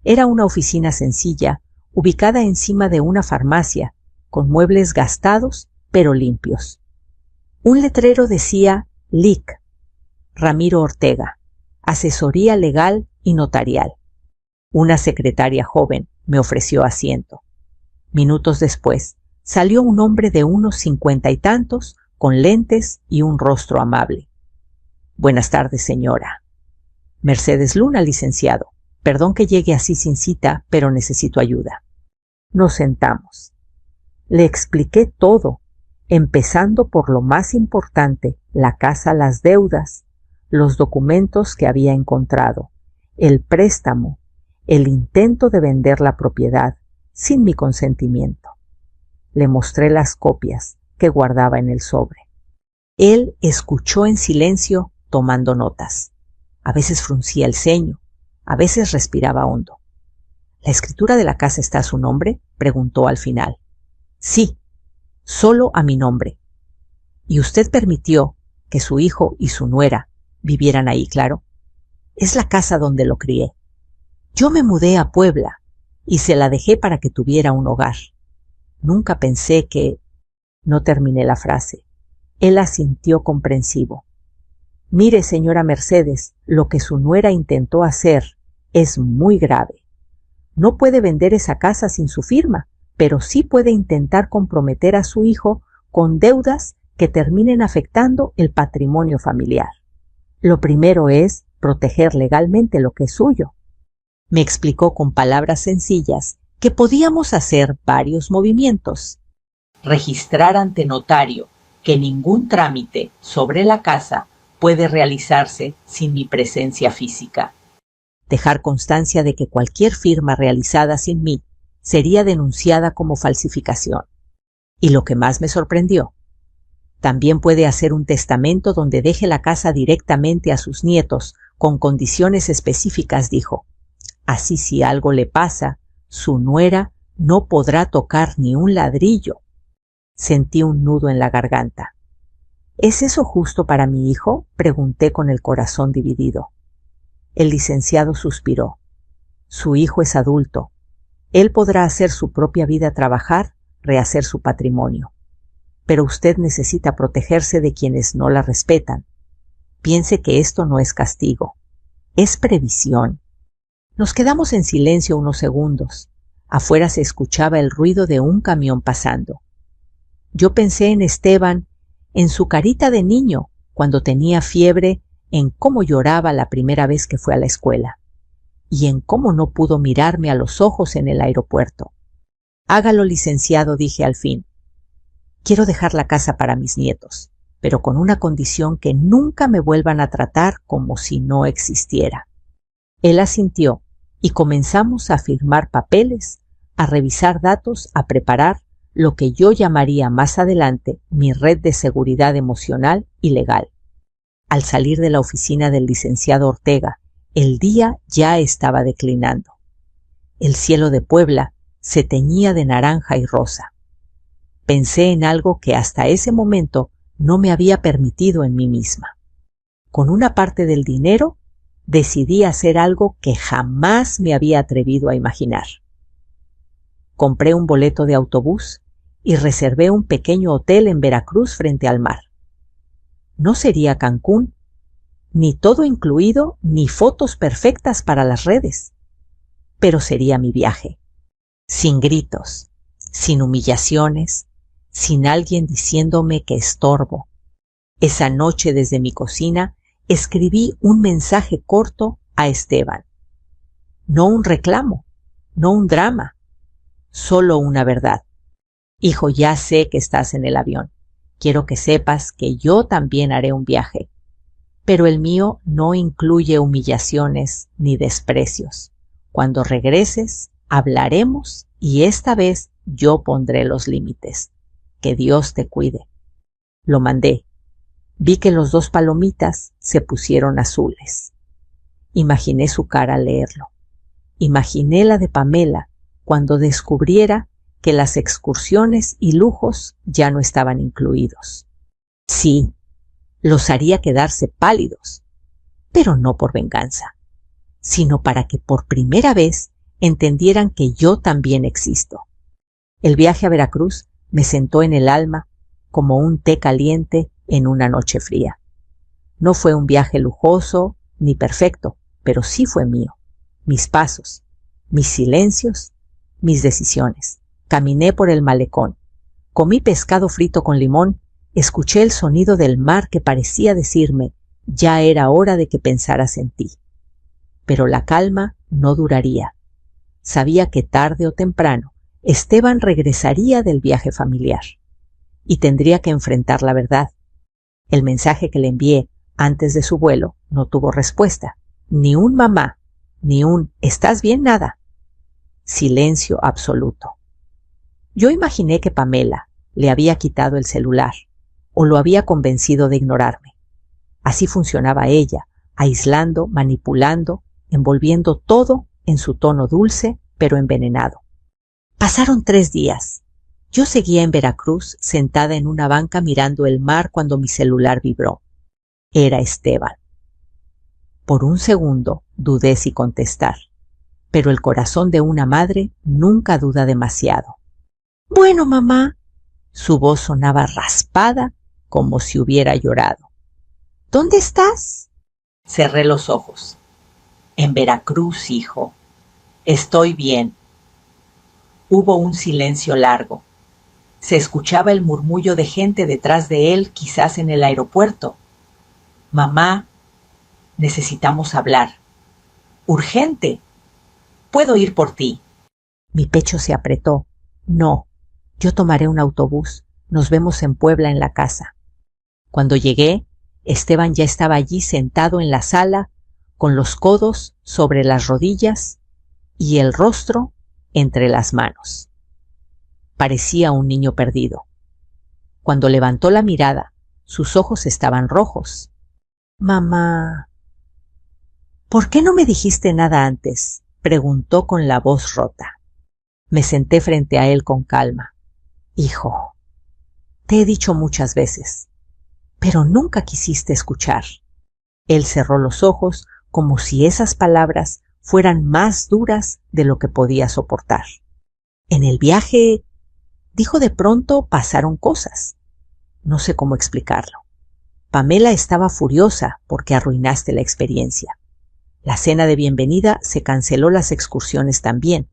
Era una oficina sencilla, ubicada encima de una farmacia, con muebles gastados pero limpios. Un letrero decía LIC, Ramiro Ortega, Asesoría Legal y Notarial. Una secretaria joven me ofreció asiento. Minutos después, salió un hombre de unos 50 y tantos, con lentes y un rostro amable. «Buenas tardes, señora». «Mercedes Luna, licenciado. Perdón que llegue así sin cita, pero necesito ayuda». Nos sentamos. Le expliqué todo, empezando por lo más importante, la casa, las deudas, los documentos que había encontrado, el préstamo, el intento de vender la propiedad sin mi consentimiento. Le mostré las copias que guardaba en el sobre. Él escuchó en silencio, tomando notas. A veces fruncía el ceño, a veces respiraba hondo. «¿La escritura de la casa está a su nombre?», preguntó al final. «Sí, solo a mi nombre. Y usted permitió que su hijo y su nuera vivieran ahí, claro. Es la casa donde lo crié. Yo me mudé a Puebla y se la dejé para que tuviera un hogar. Nunca pensé que...». No terminé la frase. Él asintió comprensivo. «Mire, señora Mercedes, lo que su nuera intentó hacer es muy grave. No puede vender esa casa sin su firma, pero sí puede intentar comprometer a su hijo con deudas que terminen afectando el patrimonio familiar. Lo primero es proteger legalmente lo que es suyo». Me explicó con palabras sencillas que podíamos hacer varios movimientos. Registrar ante notario que ningún trámite sobre la casa puede realizarse sin mi presencia física. Dejar constancia de que cualquier firma realizada sin mí sería denunciada como falsificación. Y lo que más me sorprendió, también puede hacer un testamento donde deje la casa directamente a sus nietos, con condiciones específicas, dijo. Así, si algo le pasa, su nuera no podrá tocar ni un ladrillo. Sentí un nudo en la garganta. ¿Es eso justo para mi hijo?, pregunté con el corazón dividido. El licenciado suspiró. Su hijo es adulto. Él podrá hacer su propia vida, trabajar, rehacer su patrimonio. Pero usted necesita protegerse de quienes no la respetan. Piense que esto no es castigo, es previsión. Nos quedamos en silencio unos segundos. Afuera se escuchaba el ruido de un camión pasando. Yo pensé en Esteban, en su carita de niño cuando tenía fiebre, en cómo lloraba la primera vez que fue a la escuela y en cómo no pudo mirarme a los ojos en el aeropuerto. Hágalo, licenciado, dije al fin. Quiero dejar la casa para mis nietos, pero con una condición: que nunca me vuelvan a tratar como si no existiera. Él asintió y comenzamos a firmar papeles, a revisar datos, a preparar lo que yo llamaría más adelante mi red de seguridad emocional y legal. Al salir de la oficina del licenciado Ortega, el día ya estaba declinando. El cielo de Puebla se teñía de naranja y rosa. Pensé en algo que hasta ese momento no me había permitido en mí misma. Con una parte del dinero decidí hacer algo que jamás me había atrevido a imaginar. Compré un boleto de autobús y reservé un pequeño hotel en Veracruz frente al mar. No sería Cancún, ni todo incluido, ni fotos perfectas para las redes, pero sería mi viaje, sin gritos, sin humillaciones, sin alguien diciéndome que estorbo. Esa noche desde mi cocina escribí un mensaje corto a Esteban. No un reclamo, no un drama, solo una verdad. Hijo, ya sé que estás en el avión. Quiero que sepas que yo también haré un viaje, pero el mío no incluye humillaciones ni desprecios. Cuando regreses, hablaremos y esta vez yo pondré los límites. Que Dios te cuide. Lo mandé. Vi que los dos palomitas se pusieron azules. Imaginé su cara al leerlo. Imaginé la de Pamela cuando descubriera que las excursiones y lujos ya no estaban incluidos. Sí, los haría quedarse pálidos, pero no por venganza, sino para que por primera vez entendieran que yo también existo. El viaje a Veracruz me sentó en el alma como un té caliente en una noche fría. No fue un viaje lujoso ni perfecto, pero sí fue mío. Mis pasos, mis silencios, mis decisiones. Caminé por el malecón, comí pescado frito con limón, escuché el sonido del mar que parecía decirme: ya era hora de que pensaras en ti. Pero la calma no duraría. Sabía que tarde o temprano Esteban regresaría del viaje familiar y tendría que enfrentar la verdad. El mensaje que le envié antes de su vuelo no tuvo respuesta, ni un mamá, ni un ¿estás bien? Nada. Silencio absoluto. Yo imaginé que Pamela le había quitado el celular o lo había convencido de ignorarme. Así funcionaba ella, aislando, manipulando, envolviendo todo en su tono dulce pero envenenado. Pasaron 3 días. Yo seguía en Veracruz, sentada en una banca mirando el mar cuando mi celular vibró. Era Esteban. Por un segundo dudé si contestar, pero el corazón de una madre nunca duda demasiado. Bueno, mamá. Su voz sonaba raspada como si hubiera llorado. ¿Dónde estás? Cerré los ojos. En Veracruz, hijo. Estoy bien. Hubo un silencio largo. Se escuchaba el murmullo de gente detrás de él, quizás en el aeropuerto. Mamá, necesitamos hablar. Urgente. Puedo ir por ti. Mi pecho se apretó. No. Yo tomaré un autobús. Nos vemos en Puebla en la casa. Cuando llegué, Esteban ya estaba allí sentado en la sala, con los codos sobre las rodillas y el rostro entre las manos. Parecía un niño perdido. Cuando levantó la mirada, sus ojos estaban rojos. Mamá. ¿Por qué no me dijiste nada antes? Preguntó con la voz rota. Me senté frente a él con calma. Hijo, te he dicho muchas veces, pero nunca quisiste escuchar. Él cerró los ojos como si esas palabras fueran más duras de lo que podía soportar. En el viaje, dijo de pronto, pasaron cosas. No sé cómo explicarlo. Pamela estaba furiosa porque arruinaste la experiencia. La cena de bienvenida se canceló, las excursiones también.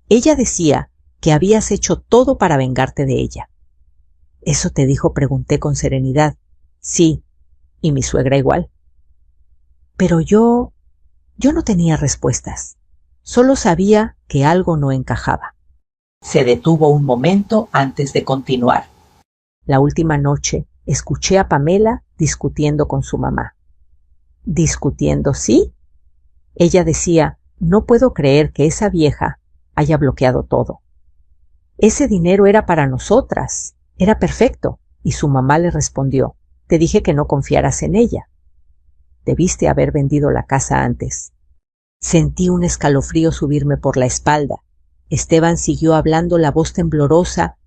Ella decía que habías hecho todo para vengarte de ella. ¿Eso te dijo? Pregunté con serenidad. Sí, y mi suegra igual. Pero yo no tenía respuestas. Solo sabía que algo no encajaba. Se detuvo un momento antes de continuar. La última noche escuché a Pamela discutiendo con su mamá. ¿Discutiendo, sí? Ella decía, no puedo creer que esa vieja haya bloqueado todo. Ese dinero era para nosotras, era perfecto. Y su mamá le respondió, te dije que no confiaras en ella. Debiste haber vendido la casa antes. Sentí un escalofrío subirme por la espalda. Esteban siguió hablando, la voz temblorosa.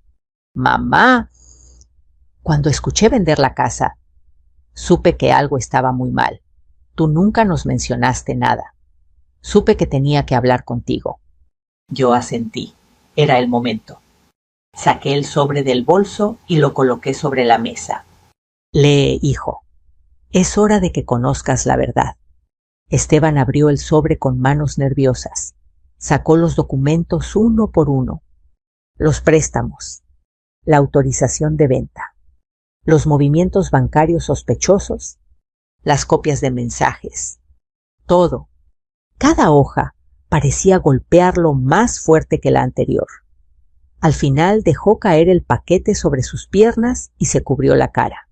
¡Mamá! Cuando escuché vender la casa, supe que algo estaba muy mal. Tú nunca nos mencionaste nada. Supe que tenía que hablar contigo. Yo asentí. Era el momento. Saqué el sobre del bolso y lo coloqué sobre la mesa. Lee, hijo. Es hora de que conozcas la verdad. Esteban abrió el sobre con manos nerviosas. Sacó los documentos uno por uno. Los préstamos, la autorización de venta, los movimientos bancarios sospechosos, las copias de mensajes. Todo. Cada hoja parecía golpearlo más fuerte que la anterior. Al final dejó caer el paquete sobre sus piernas y se cubrió la cara.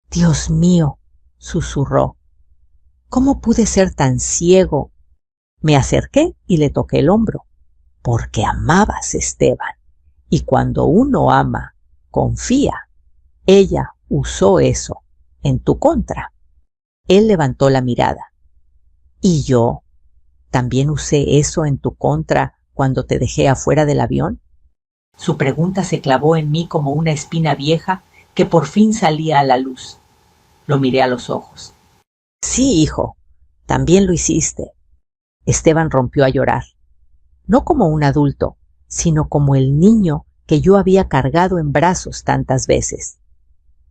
Dios mío, susurró. ¿Cómo pude ser tan ciego? Me acerqué y le toqué el hombro. Porque amabas, Esteban. Y cuando uno ama, confía. Ella usó eso en tu contra. Él levantó la mirada. ¿Y yo? ¿También usé eso en tu contra cuando te dejé afuera del avión? Su pregunta se clavó en mí como una espina vieja que por fin salía a la luz. Lo miré a los ojos. Sí, hijo, también lo hiciste. Esteban rompió a llorar. No como un adulto, sino como el niño que yo había cargado en brazos tantas veces.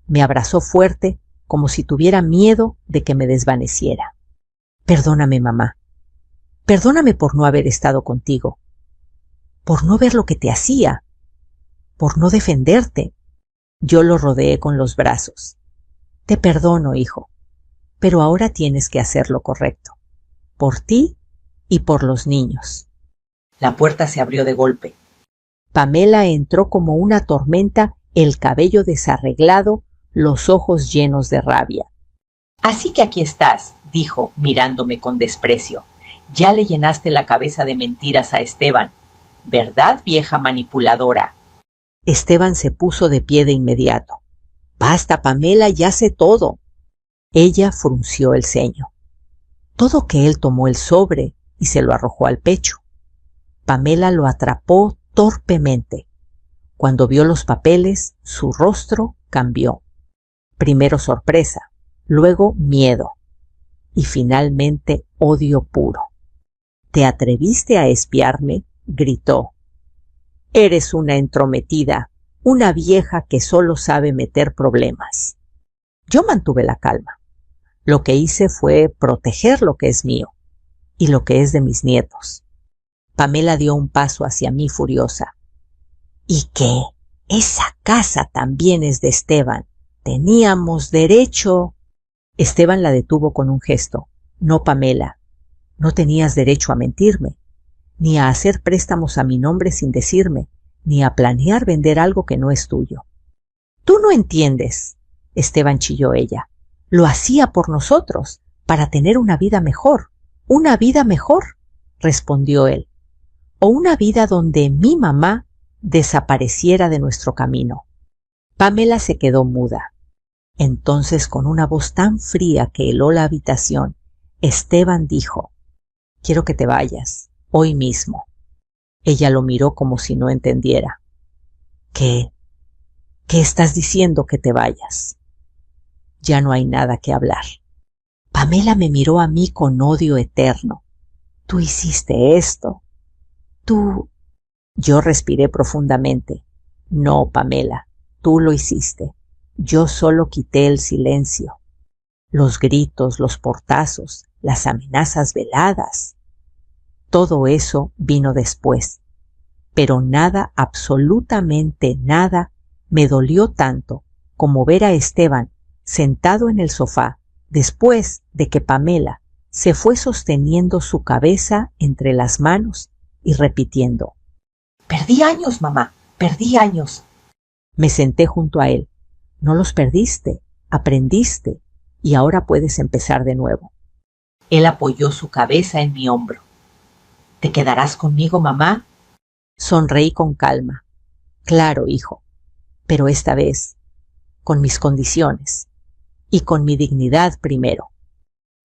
Me abrazó fuerte, como si tuviera miedo de que me desvaneciera. Perdóname, mamá. Perdóname por no haber estado contigo. Por no ver lo que te hacía. Por no defenderte. Yo lo rodeé con los brazos. Te perdono, hijo, pero ahora tienes que hacer lo correcto. Por ti y por los niños. La puerta se abrió de golpe. Pamela entró como una tormenta, el cabello desarreglado, los ojos llenos de rabia. Así que aquí estás, dijo, mirándome con desprecio. Ya le llenaste la cabeza de mentiras a Esteban. ¿Verdad, vieja manipuladora? Esteban se puso de pie de inmediato. Basta, Pamela, ya sé todo. Ella frunció el ceño. Todo que él tomó el sobre y se lo arrojó al pecho. Pamela lo atrapó torpemente. Cuando vio los papeles, su rostro cambió. Primero sorpresa, luego miedo y finalmente odio puro. ¿Te atreviste a espiarme? Gritó. Eres una entrometida, una vieja que solo sabe meter problemas. Yo mantuve la calma. Lo que hice fue proteger lo que es mío y lo que es de mis nietos. Pamela dio un paso hacia mí furiosa. ¿Y qué? Esa casa también es de Esteban. Teníamos derecho. Esteban la detuvo con un gesto. No, Pamela. No tenías derecho a mentirme, ni a hacer préstamos a mi nombre sin decirme, ni a planear vender algo que no es tuyo. Tú no entiendes, Esteban, chilló ella. Lo hacía por nosotros, para tener una vida mejor. ¿Una vida mejor?, respondió él. O una vida donde mi mamá desapareciera de nuestro camino. Pamela se quedó muda. Entonces, con una voz tan fría que heló la habitación, Esteban dijo, «Quiero que te vayas, hoy mismo». Ella lo miró como si no entendiera. ¿Qué estás diciendo que te vayas? Ya no hay nada que hablar. Pamela me miró a mí con odio eterno. Tú hiciste esto. Tú... Yo respiré profundamente. No, Pamela, tú lo hiciste. Yo solo quité el silencio. Los gritos, los portazos, las amenazas veladas. Todo eso vino después. Pero nada, absolutamente nada, me dolió tanto como ver a Esteban sentado en el sofá después de que Pamela se fue sosteniendo su cabeza entre las manos y repitiendo: «Perdí años, mamá, perdí años». Me senté junto a él. «No los perdiste, aprendiste y ahora puedes empezar de nuevo». Él apoyó su cabeza en mi hombro. «¿Te quedarás conmigo, mamá?». Sonreí con calma. «Claro, hijo, pero esta vez con mis condiciones y con mi dignidad primero».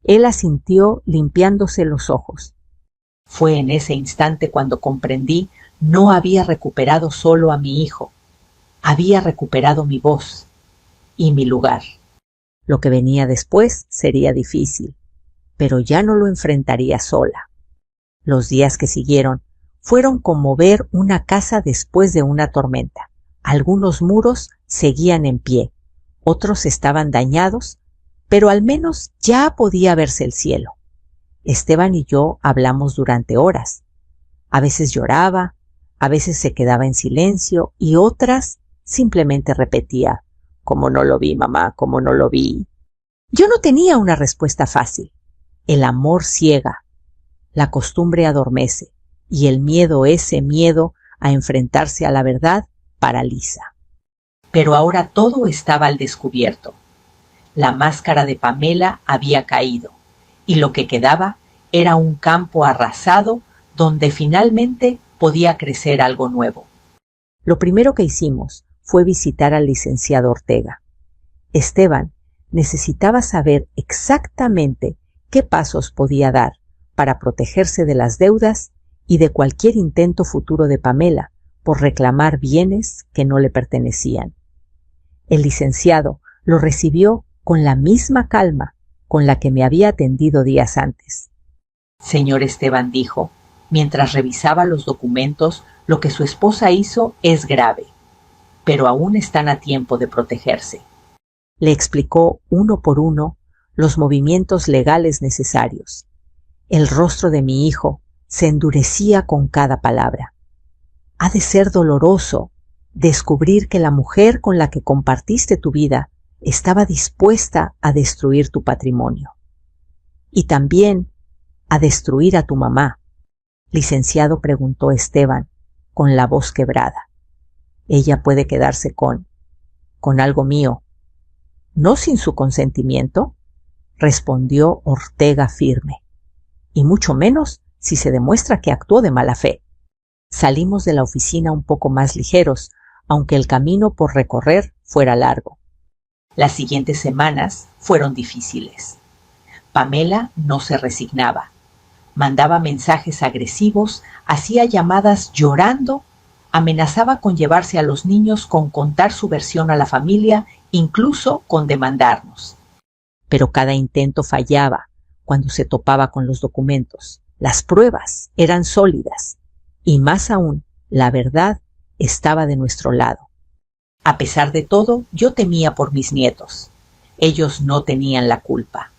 Él asintió limpiándose los ojos. Fue en ese instante cuando comprendí no había recuperado solo a mi hijo, había recuperado mi voz y mi lugar. Lo que venía después sería difícil, pero ya no lo enfrentaría sola. Los días que siguieron fueron como ver una casa después de una tormenta. Algunos muros seguían en pie, otros estaban dañados, pero al menos ya podía verse el cielo. Esteban y yo hablamos durante horas. A veces lloraba, a veces se quedaba en silencio y otras simplemente repetía: «¿Cómo no lo vi, mamá? ¿Cómo no lo vi?». Yo no tenía una respuesta fácil. El amor ciega, la costumbre adormece y el miedo, ese miedo a enfrentarse a la verdad, paraliza. Pero ahora todo estaba al descubierto. La máscara de Pamela había caído y lo que quedaba era un campo arrasado donde finalmente podía crecer algo nuevo. Lo primero que hicimos fue visitar al licenciado Ortega. Esteban necesitaba saber exactamente qué pasos podía dar para protegerse de las deudas y de cualquier intento futuro de Pamela por reclamar bienes que no le pertenecían. El licenciado lo recibió con la misma calma con la que me había atendido días antes. «Señor Esteban», dijo, mientras revisaba los documentos, «lo que su esposa hizo es grave, pero aún están a tiempo de protegerse». Le explicó uno por uno los movimientos legales necesarios. El rostro de mi hijo se endurecía con cada palabra. «Ha de ser doloroso descubrir que la mujer con la que compartiste tu vida estaba dispuesta a destruir tu patrimonio. Y también a destruir a tu mamá», licenciado, preguntó Esteban con la voz quebrada. «¿Ella puede quedarse con algo mío, no sin su consentimiento?», respondió Ortega firme. «Y mucho menos si se demuestra que actuó de mala fe». Salimos de la oficina un poco más ligeros, aunque el camino por recorrer fuera largo. Las siguientes semanas fueron difíciles. Pamela no se resignaba. Mandaba mensajes agresivos, hacía llamadas llorando, amenazaba con llevarse a los niños, con contar su versión a la familia, incluso con demandarnos. Pero cada intento fallaba cuando se topaba con los documentos. Las pruebas eran sólidas y más aún, la verdad estaba de nuestro lado. A pesar de todo, yo temía por mis nietos. Ellos no tenían la culpa.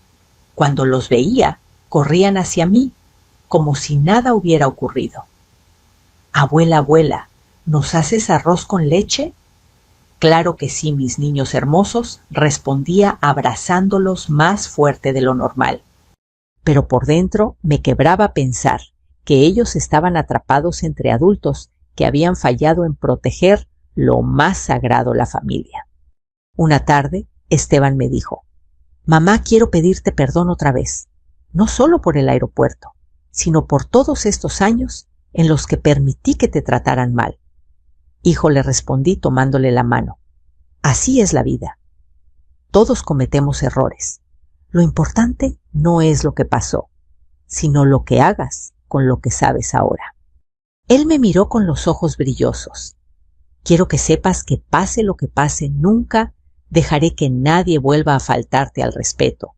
Cuando los veía, corrían hacia mí, como si nada hubiera ocurrido. «Abuela, abuela, ¿nos haces arroz con leche?». «Claro que sí, mis niños hermosos», respondía abrazándolos más fuerte de lo normal. Pero por dentro me quebraba pensar que ellos estaban atrapados entre adultos que habían fallado en proteger lo más sagrado, la familia. Una tarde, Esteban me dijo: «Mamá, quiero pedirte perdón otra vez, no solo por el aeropuerto, sino por todos estos años en los que permití que te trataran mal». «Hijo», le respondí tomándole la mano, «así es la vida. Todos cometemos errores. Lo importante no es lo que pasó, sino lo que hagas con lo que sabes ahora». Él me miró con los ojos brillosos. «Quiero que sepas que pase lo que pase, nunca dejaré que nadie vuelva a faltarte al respeto.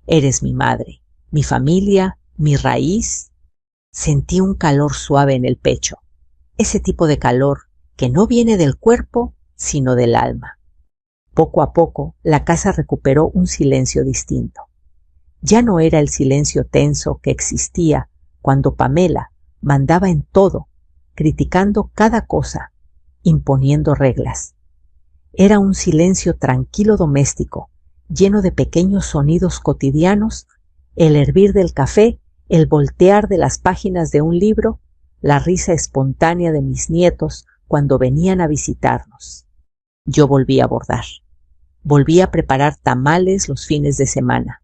Eres mi madre, mi familia, mi raíz». Sentí un calor suave en el pecho, ese tipo de calor que no viene del cuerpo, sino del alma. Poco a poco, la casa recuperó un silencio distinto. Ya no era el silencio tenso que existía cuando Pamela mandaba en todo, criticando cada cosa, imponiendo reglas. Era un silencio tranquilo doméstico, lleno de pequeños sonidos cotidianos, el hervir del café, el voltear de las páginas de un libro, la risa espontánea de mis nietos cuando venían a visitarnos. Yo volví a bordar. Volví a preparar tamales los fines de semana.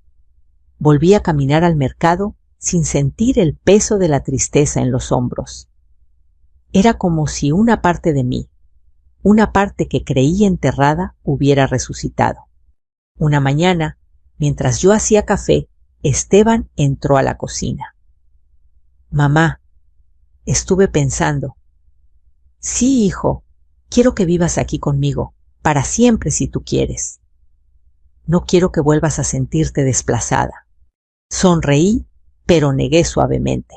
Volví a caminar al mercado sin sentir el peso de la tristeza en los hombros. Era como si una parte de mí, una parte que creí enterrada, hubiera resucitado. Una mañana, mientras yo hacía café, Esteban entró a la cocina. Mamá, estuve pensando. Sí, hijo, quiero que vivas aquí conmigo, para siempre si tú quieres. No quiero que vuelvas a sentirte desplazada. Sonreí, pero negué suavemente.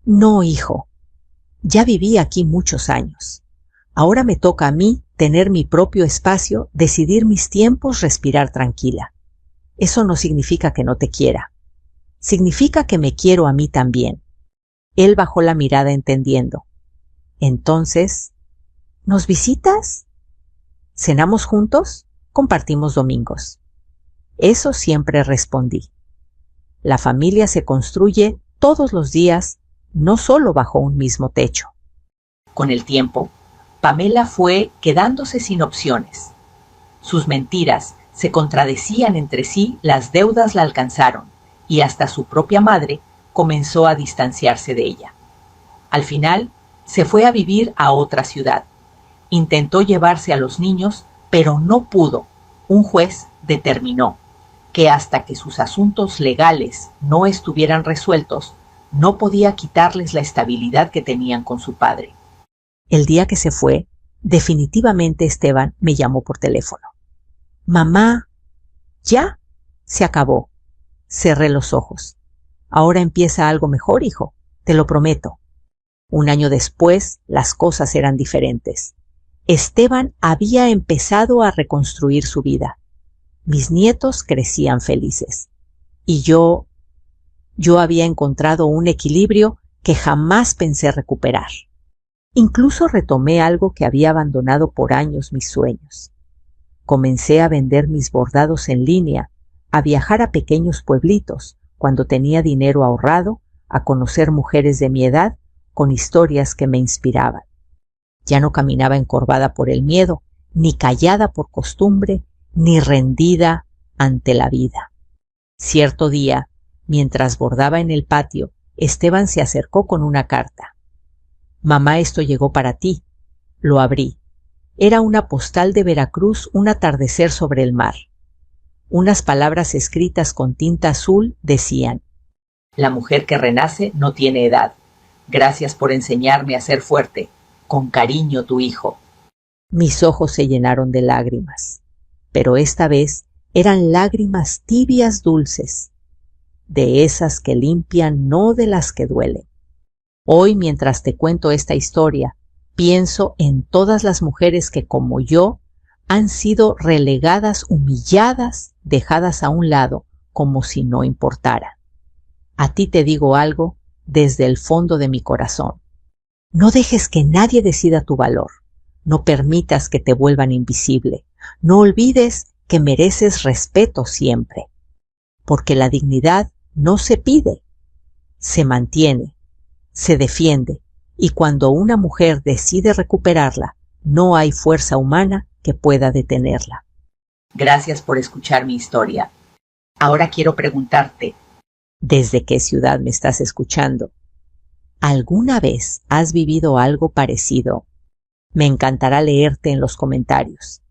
No, hijo, ya viví aquí muchos años. Ahora me toca a mí tener mi propio espacio, decidir mis tiempos, respirar tranquila. Eso no significa que no te quiera. Significa que me quiero a mí también. Él bajó la mirada entendiendo. Entonces, ¿nos visitas? ¿Cenamos juntos? Compartimos domingos. Eso siempre respondí. La familia se construye todos los días, no solo bajo un mismo techo. Con el tiempo, Pamela fue quedándose sin opciones. Sus mentiras se contradecían entre sí, las deudas la alcanzaron y hasta su propia madre comenzó a distanciarse de ella. Al final, se fue a vivir a otra ciudad. Intentó llevarse a los niños, pero no pudo. Un juez determinó que hasta que sus asuntos legales no estuvieran resueltos, no podía quitarles la estabilidad que tenían con su padre. El día que se fue, definitivamente Esteban me llamó por teléfono. Mamá, ya, se acabó. Cerré los ojos. Ahora empieza algo mejor, hijo, te lo prometo. Un año después, las cosas eran diferentes. Esteban había empezado a reconstruir su vida. Mis nietos crecían felices. Y yo había encontrado un equilibrio que jamás pensé recuperar. Incluso retomé algo que había abandonado por años, mis sueños. Comencé a vender mis bordados en línea, a viajar a pequeños pueblitos cuando tenía dinero ahorrado, a conocer mujeres de mi edad con historias que me inspiraban. Ya no caminaba encorvada por el miedo, ni callada por costumbre, ni rendida ante la vida. Cierto día, mientras bordaba en el patio, Esteban se acercó con una carta. Mamá, esto llegó para ti. Lo abrí. Era una postal de Veracruz, un atardecer sobre el mar. Unas palabras escritas con tinta azul decían: La mujer que renace no tiene edad. Gracias por enseñarme a ser fuerte. Con cariño, tu hijo. Mis ojos se llenaron de lágrimas, pero esta vez eran lágrimas tibias dulces, de esas que limpian, no de las que duelen. Hoy, mientras te cuento esta historia, pienso en todas las mujeres que, como yo, han sido relegadas, humilladas, dejadas a un lado, como si no importara. A ti te digo algo desde el fondo de mi corazón. No dejes que nadie decida tu valor. No permitas que te vuelvan invisible. No olvides que mereces respeto siempre. Porque la dignidad no se pide, se mantiene, se defiende, y cuando una mujer decide recuperarla, no hay fuerza humana que pueda detenerla. Gracias por escuchar mi historia. Ahora quiero preguntarte, ¿desde qué ciudad me estás escuchando? ¿Alguna vez has vivido algo parecido? Me encantará leerte en los comentarios.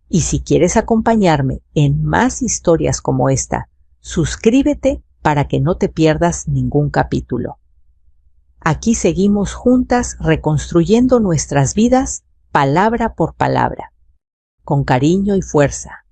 Y si quieres acompañarme en más historias como esta, suscríbete para que no te pierdas ningún capítulo. Aquí seguimos juntas reconstruyendo nuestras vidas palabra por palabra, con cariño y fuerza.